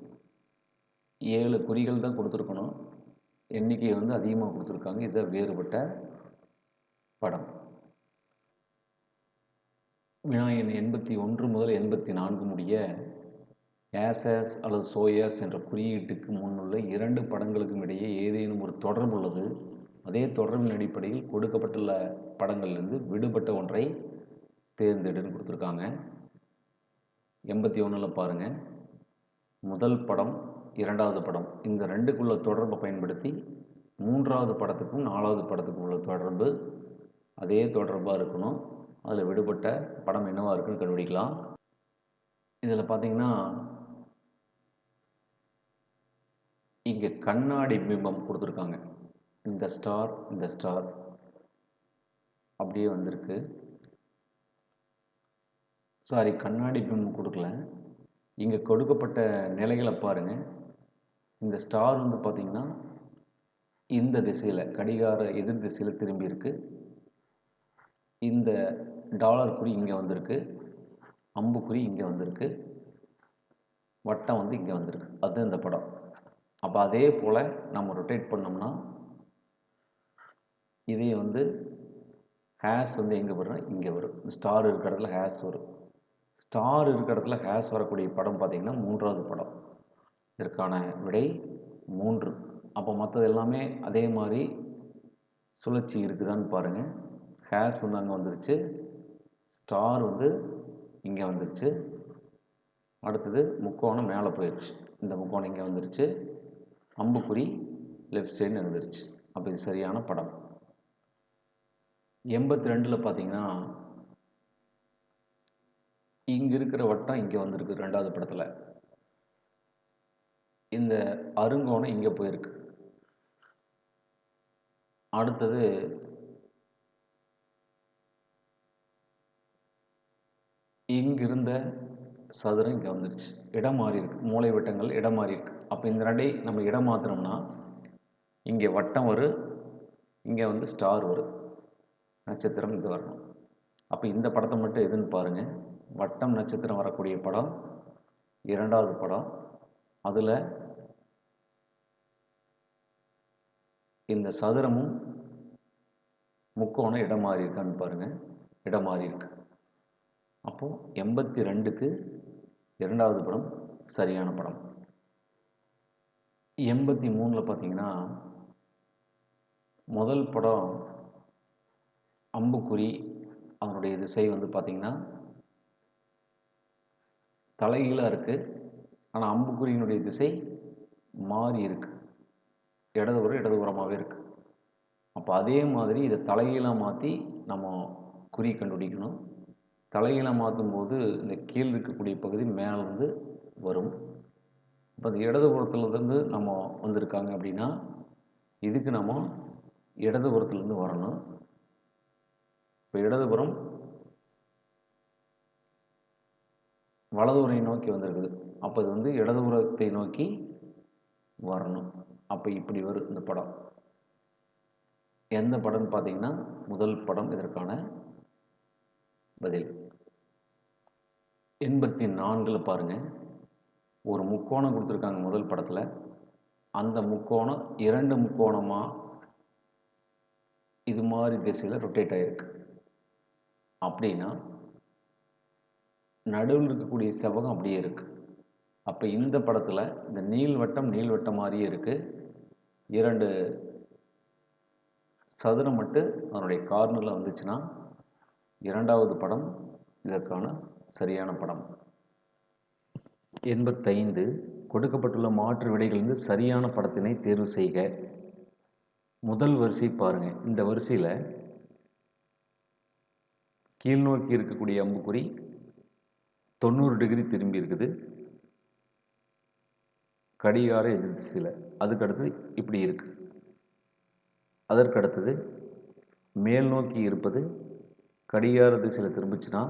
7 குறிகள் தான் கொடுத்துருக்கணும். எண்ணிக்கை அதிகமாக கொடுத்துருக்காங்க. இதை வேறுபட்ட படம். வினா எண் 81 முதல் 84 முடிய ஆஸ் அல்லது சோயாஸ் என்ற குறியீட்டுக்கு முன்னுள்ள 2 படங்களுக்கும் இடையே ஏதேனும் ஒரு தொடர்பு உள்ளது. அதே தொடர்பின் அடிப்படையில் கொடுக்கப்பட்டுள்ள படங்களிலிருந்து விடுபட்ட ஒன்றை தேர்ந்தெடுன்னு கொடுத்துருக்காங்க. 81ல் பாருங்கள், முதல் படம், இரண்டாவது படம், இந்த ரெண்டுக்குள்ள தொடர்பை பயன்படுத்தி 3வது படத்துக்கும் 4வது படத்துக்கும் உள்ள தொடர்பு அதே தொடர்பாக இருக்கணும். அதில் விடுபட்ட படம் என்னவாக இருக்குன்னு கண்டுபிடிக்கலாம். இதில் பார்த்தீங்கன்னா இங்கே கண்ணாடி பிம்பம் கொடுத்துருக்காங்க. இந்த ஸ்டார் அப்படியே வந்திருக்கு. சாரி, கண்ணாடி பிம்பம் கொடுக்கல. இங்கே கொடுக்கப்பட்ட நிலைகளை பாருங்கள். இந்த ஸ்டார் பார்த்தீங்கன்னா இந்த திசையில், கடிகார எதிர் திசையில் திரும்பி இருக்கு. இந்த டாலர் குறி இங்கே வந்திருக்கு, அம்புக்குறி இங்கே வந்திருக்கு, வட்டம் இங்கே வந்திருக்கு. அதுதான் இந்த படம். அப்போ அதே போல் நம்ம ரொட்டேட் பண்ணோம்னா இதே ஹேஸ் எங்கே வரும், இங்கே வரும். ஸ்டார் இருக்கிற இடத்துல ஹேஸ் வரும். ஸ்டார் இருக்கிற இடத்துல ஹேஸ் வரக்கூடிய படம் பார்த்திங்கன்னா 3வது படம். இதற்கான விடை 3. அப்போ மற்றது எல்லாமே அதே மாதிரி சுழற்சி இருக்குதான்னு பாருங்கள். ஹேஸ் அங்கே வந்துருச்சு, ஸ்டார் இங்கே வந்துருச்சு, அடுத்தது முக்கோணம் மேலே போயிடுச்சு, இந்த முக்கோணம் இங்கே வந்துருச்சு, அம்புக்குறி லெஃப்ட் சைடு வந்துருச்சு. அப்போ இது சரியான படம். 82ல் பார்த்தீங்கன்னா இங்கே இருக்கிற வட்டம் இங்கே வந்திருக்கு. 2வது படத்தில் இந்த அருங்கோணம் இங்கே போயிருக்கு. அடுத்தது இங்கிருந்த சதுரம் இங்கே வந்துருச்சு, இடம் மாறி இருக்கு. மூளை வட்டங்கள் இடம் மாறி இருக்கு. அப்போ இந்த ரெண்டை நம்ம இடம் மாற்றினோம்னா இங்கே வட்டம் வரும், இங்கே ஸ்டார் வரும், நட்சத்திரம் இங்கே வரணும். அப்போ இந்த படத்தை மட்டும் எதுன்னு பாருங்கள். வட்டம் நட்சத்திரம் வரக்கூடிய படம் 2வது படம். அதில் இந்த சதுரமும் முக்கோணம் இடம் மாறி இருக்கான்னு பாருங்கள். இடம் மாறி இருக்கு. அப்போது 82க்கு 2வது படம் சரியான படம். 83ல் பார்த்தீங்கன்னா முதல் படம் அம்புக்குறி, அதனுடைய திசை பார்த்திங்கன்னா தலைகீழாக இருக்குது. ஆனால் அம்புக்குறியினுடைய திசை மாறி இருக்குது, இடதுபுறமாகவே இருக்குது. அப்போ அதே மாதிரி இதை தலைகீழாக மாற்றி நம்ம குறி கண்டுபிடிக்கணும். தலைகீழாக மாற்றும் போது இந்த கீழ் இருக்கக்கூடிய பகுதி மேலேருந்து வரும். இப்போ அந்த இடதுபுறத்துலேருந்து நம்ம வந்திருக்காங்க அப்படின்னா இதுக்கு நம்ம இடதுபுறத்துலேருந்து வரணும். இப்போ இடதுபுறம் வலதுபுறை நோக்கி வந்திருக்குது. அப்போ இது இடதுபுறத்தை நோக்கி வரணும். அப்போ இப்படி வரும் இந்த படம். எந்த படம்னு பார்த்தீங்கன்னா முதல் படம் இதற்கான பதில். 84ல் பாருங்கள், ஒரு முக்கோணம் கொடுத்துருக்காங்க முதல் படத்தில். அந்த முக்கோணம் 2 முக்கோணமாக இது மாதிரி திசையில் ரொட்டேட் ஆகிருக்கு. அப்படின்னா நடுவில் இருக்கக்கூடிய செவ்வகம் அப்படியே இருக்குது. அப்போ இந்த படத்தில் இந்த நீள்வட்டம் மாதிரியே இருக்குது. 2 சதுரம் மட்டும் அதனுடைய கார்னரில் வந்துச்சுன்னா 2வது படம் இதற்கான சரியான படம். 85 கொடுக்கப்பட்டுள்ள மாற்று விடைகளிலிருந்து சரியான படத்தினை தேர்வு செய்க. முதல் வரிசை பாருங்கள். இந்த வரிசையில் கீழ்நோக்கி இருக்கக்கூடிய அம்புக்குறி 90 டிகிரி திரும்பி இருக்குது, கடிகார எதிர் திசையில். அதுக்கடுத்து இப்படி இருக்குது. அதற்கடுத்தது மேல் நோக்கி இருப்பது கடிகார திசையில் திரும்பிச்சுன்னா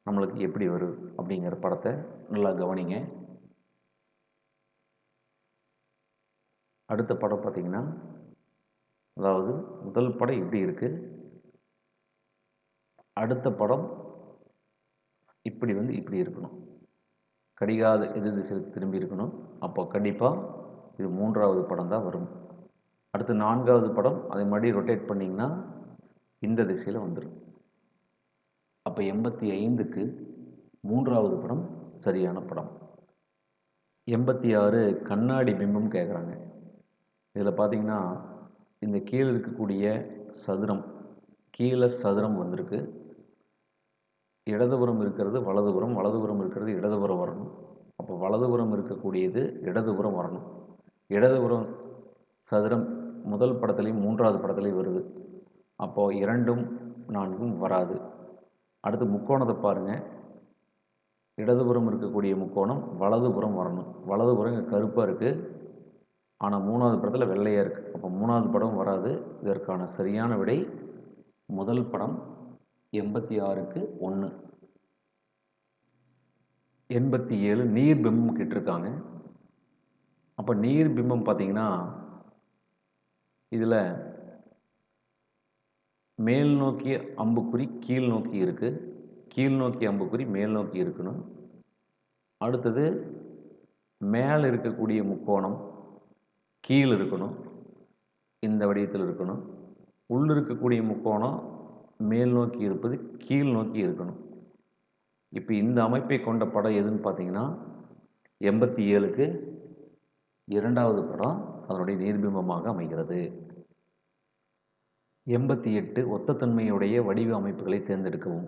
நம்மளுக்கு எப்படி வரும் அப்படிங்கிற படத்தை நல்லா கவனிங்க. அடுத்த படம் பார்த்திங்கன்னா, அதாவது முதல் படம் இப்படி இருக்குது, அடுத்த படம் இப்படி இப்படி இருக்கணும், கடிகாத எதிர் திசையில் திரும்பி இருக்கணும். அப்போ கண்டிப்பாக இது 3வது படம் தான் வரும். அடுத்து 4வது படம் அதை மறுபடியும் ரொட்டேட் பண்ணிங்கன்னா இந்த திசையில் வந்துடும். அப்போ 85க்கு 3வது படம் சரியான படம். 86 கண்ணாடி பிம்பம் கேட்குறாங்க. இதில் பார்த்திங்கன்னா இந்த கீழே இருக்கக்கூடிய சதுரம், கீழே சதுரம் வந்திருக்கு, இடதுபுறம் இருக்கிறது வலதுபுறம், வலதுபுறம் இருக்கிறது இடதுபுறம் வரணும். அப்போ வலதுபுறம் இருக்கக்கூடியது இடதுபுறம் வரணும். இடதுபுறம் சதுரம் முதல் படத்துலையும் 3வது படத்துலையும் வருது. அப்போது 2ம் 4ம் வராது. அடுத்து முக்கோணத்தை பாருங்கள், இடதுபுறம் இருக்கக்கூடிய முக்கோணம் வலதுபுறம் வரணும். வலதுபுறம் இங்கே கருப்பாக இருக்குது, ஆனால் 3வது படத்தில் வெள்ளையாக இருக்குது. அப்போ 3வது படம் வராது. இதற்கான சரியான விடை முதல் படம் 86க்கு 1. 87 நீர் பிம்பம் கேட்டிருக்காங்க. அப்போ நீர் பிம்பம் பார்த்திங்கன்னா இதில் மேல் நோக்கிய அம்புக்குறி கீழ் நோக்கி இருக்குது, கீழ் நோக்கி அம்புக்குறி மேல் நோக்கி இருக்கணும். அடுத்தது மேலே இருக்கக்கூடிய முக்கோணம் கீழ் இருக்கணும், இந்த வடிவத்தில் இருக்கணும். உள்ள இருக்கக்கூடிய முக்கோணம் மேல் நோக்கி இருப்பது கீழ் நோக்கி இருக்கணும். இப்போ இந்த அமைப்பை கொண்ட படம் எதுன்னு பார்த்தீங்கன்னா 87க்கு 2வது படம் அதனுடைய நீர்பிம்பமாக அமைகிறது. 88 ஒத்தத்தன்மையுடைய வடிவ அமைப்புகளை தேர்ந்தெடுக்கவும்.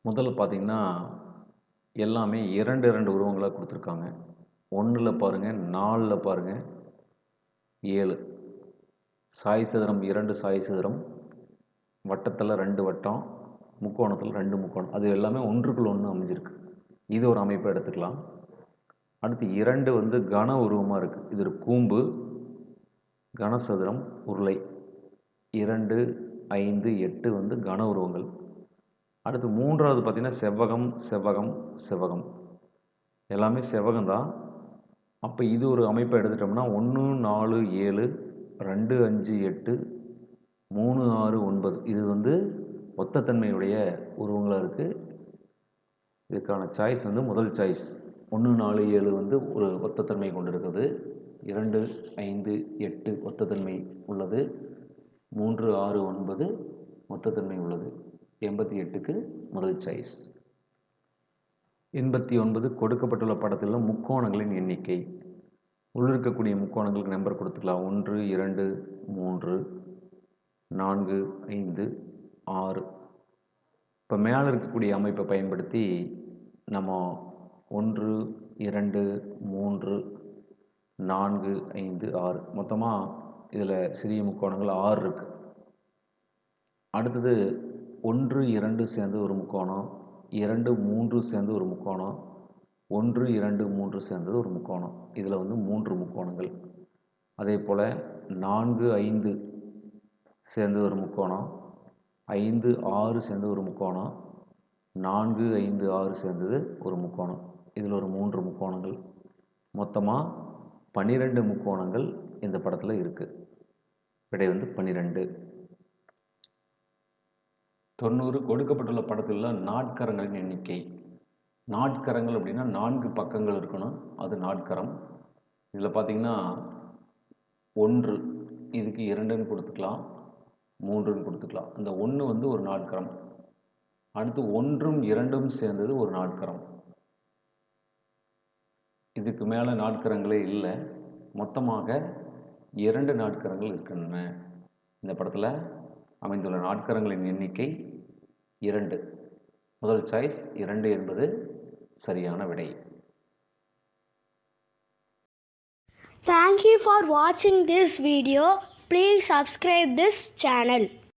முதல்ல பார்த்திங்கன்னா எல்லாமே 2 உருவங்களாக கொடுத்துருக்காங்க. 1ல் பாருங்கள், 4ல் பாருங்கள், 7 சாய் சதுரம், 2 சாய் சதுரம், வட்டத்தில் 2 வட்டம், முக்கோணத்தில் 2 முக்கோணம், அது எல்லாமே ஒன்றுக்குள் ஒன்று அமைஞ்சிருக்கு. இது ஒரு அமைப்பை எடுத்துக்கலாம். அடுத்து 2 கன உருவமாக இருக்குது. இது ஒரு கூம்பு, கனசதுரம், உருளை. 2, 5, 8 கன உருவங்கள். அடுத்து 3வது பார்த்திங்கன்னா செவ்வகம், செவ்வகம், செவ்வகம், எல்லாமே செவ்வகம் தான். அப்போ இது ஒரு அமைப்பை எடுத்துட்டோம்னா 1, 4, 7, 2, 5, 8, 3, 6, 9 இது ஒத்தத்தன்மையுடைய உருவங்களாக இருக்குது. இதுக்கான சாய்ஸ் முதல் சாய்ஸ் 1, 4, 7 ஒரு ஒத்தத்தன்மை கொண்டு இருக்குது. 2, 5, 8 ஒத்தத்தன்மை உள்ளது. 3, 6, 9 ஒத்தத்தன்மை உள்ளது. 88க்கு முதல் சாய்ஸ். 89 கொடுக்கப்பட்டுள்ள படத்தில் முக்கோணங்களின் எண்ணிக்கை. உள்ளிருக்கக்கூடிய முக்கோணங்களுக்கு நம்பர் கொடுத்துக்கலாம். 1, 2, 3, 4, 5, 6. இப்போ மேலே இருக்கக்கூடிய அமைப்பை பயன்படுத்தி நம்ம 1, 2, 3, 4, 5, 6 மொத்தமாக இதில் சிறிய முக்கோணங்கள் 6 இருக்குது. அடுத்தது 1, 2 சேர்ந்து ஒரு முக்கோணம், 2, 3 சேர்ந்து ஒரு முக்கோணம், 1, 2, 3 சேர்ந்தது ஒரு முக்கோணம். இதில் 3 முக்கோணங்கள். அதே போல் 4, 5 சேர்ந்து ஒரு முக்கோணம், 5, 6 சேர்ந்து ஒரு முக்கோணம், 4, 5, 6 சேர்ந்தது ஒரு முக்கோணம். இதில் ஒரு 3 முக்கோணங்கள். மொத்தமாக 12 முக்கோணங்கள் இந்த படத்தில் இருக்குது. விடை 12. 90 கொடுக்கப்பட்டுள்ள படத்தில் நாட்கரங்களின் எண்ணிக்கை. நாட்கரங்கள் அப்படின்னா 4 பக்கங்கள் இருக்கணும், அது நாட்கரம். இதில் பார்த்திங்கன்னா 1 இதுக்கு 2ன்னு கொடுத்துக்கலாம், 3ன்னு கொடுத்துக்கலாம். இந்த 1 ஒரு நாட்கரம். அடுத்து 1ம் 2ம் சேர்ந்தது ஒரு நாட்கரம். இதுக்கு மேலே நாட்கரங்களே இல்லை. மொத்தமாக 2 நாட்கரங்கள் இருக்கின்றன. இந்த படத்தில் அமைந்துள்ள நாட்கரங்களின் எண்ணிக்கை 2. முதல் சாய்ஸ் 2 என்பது சரியான விடை. Thank you for watching this video. Please subscribe this channel.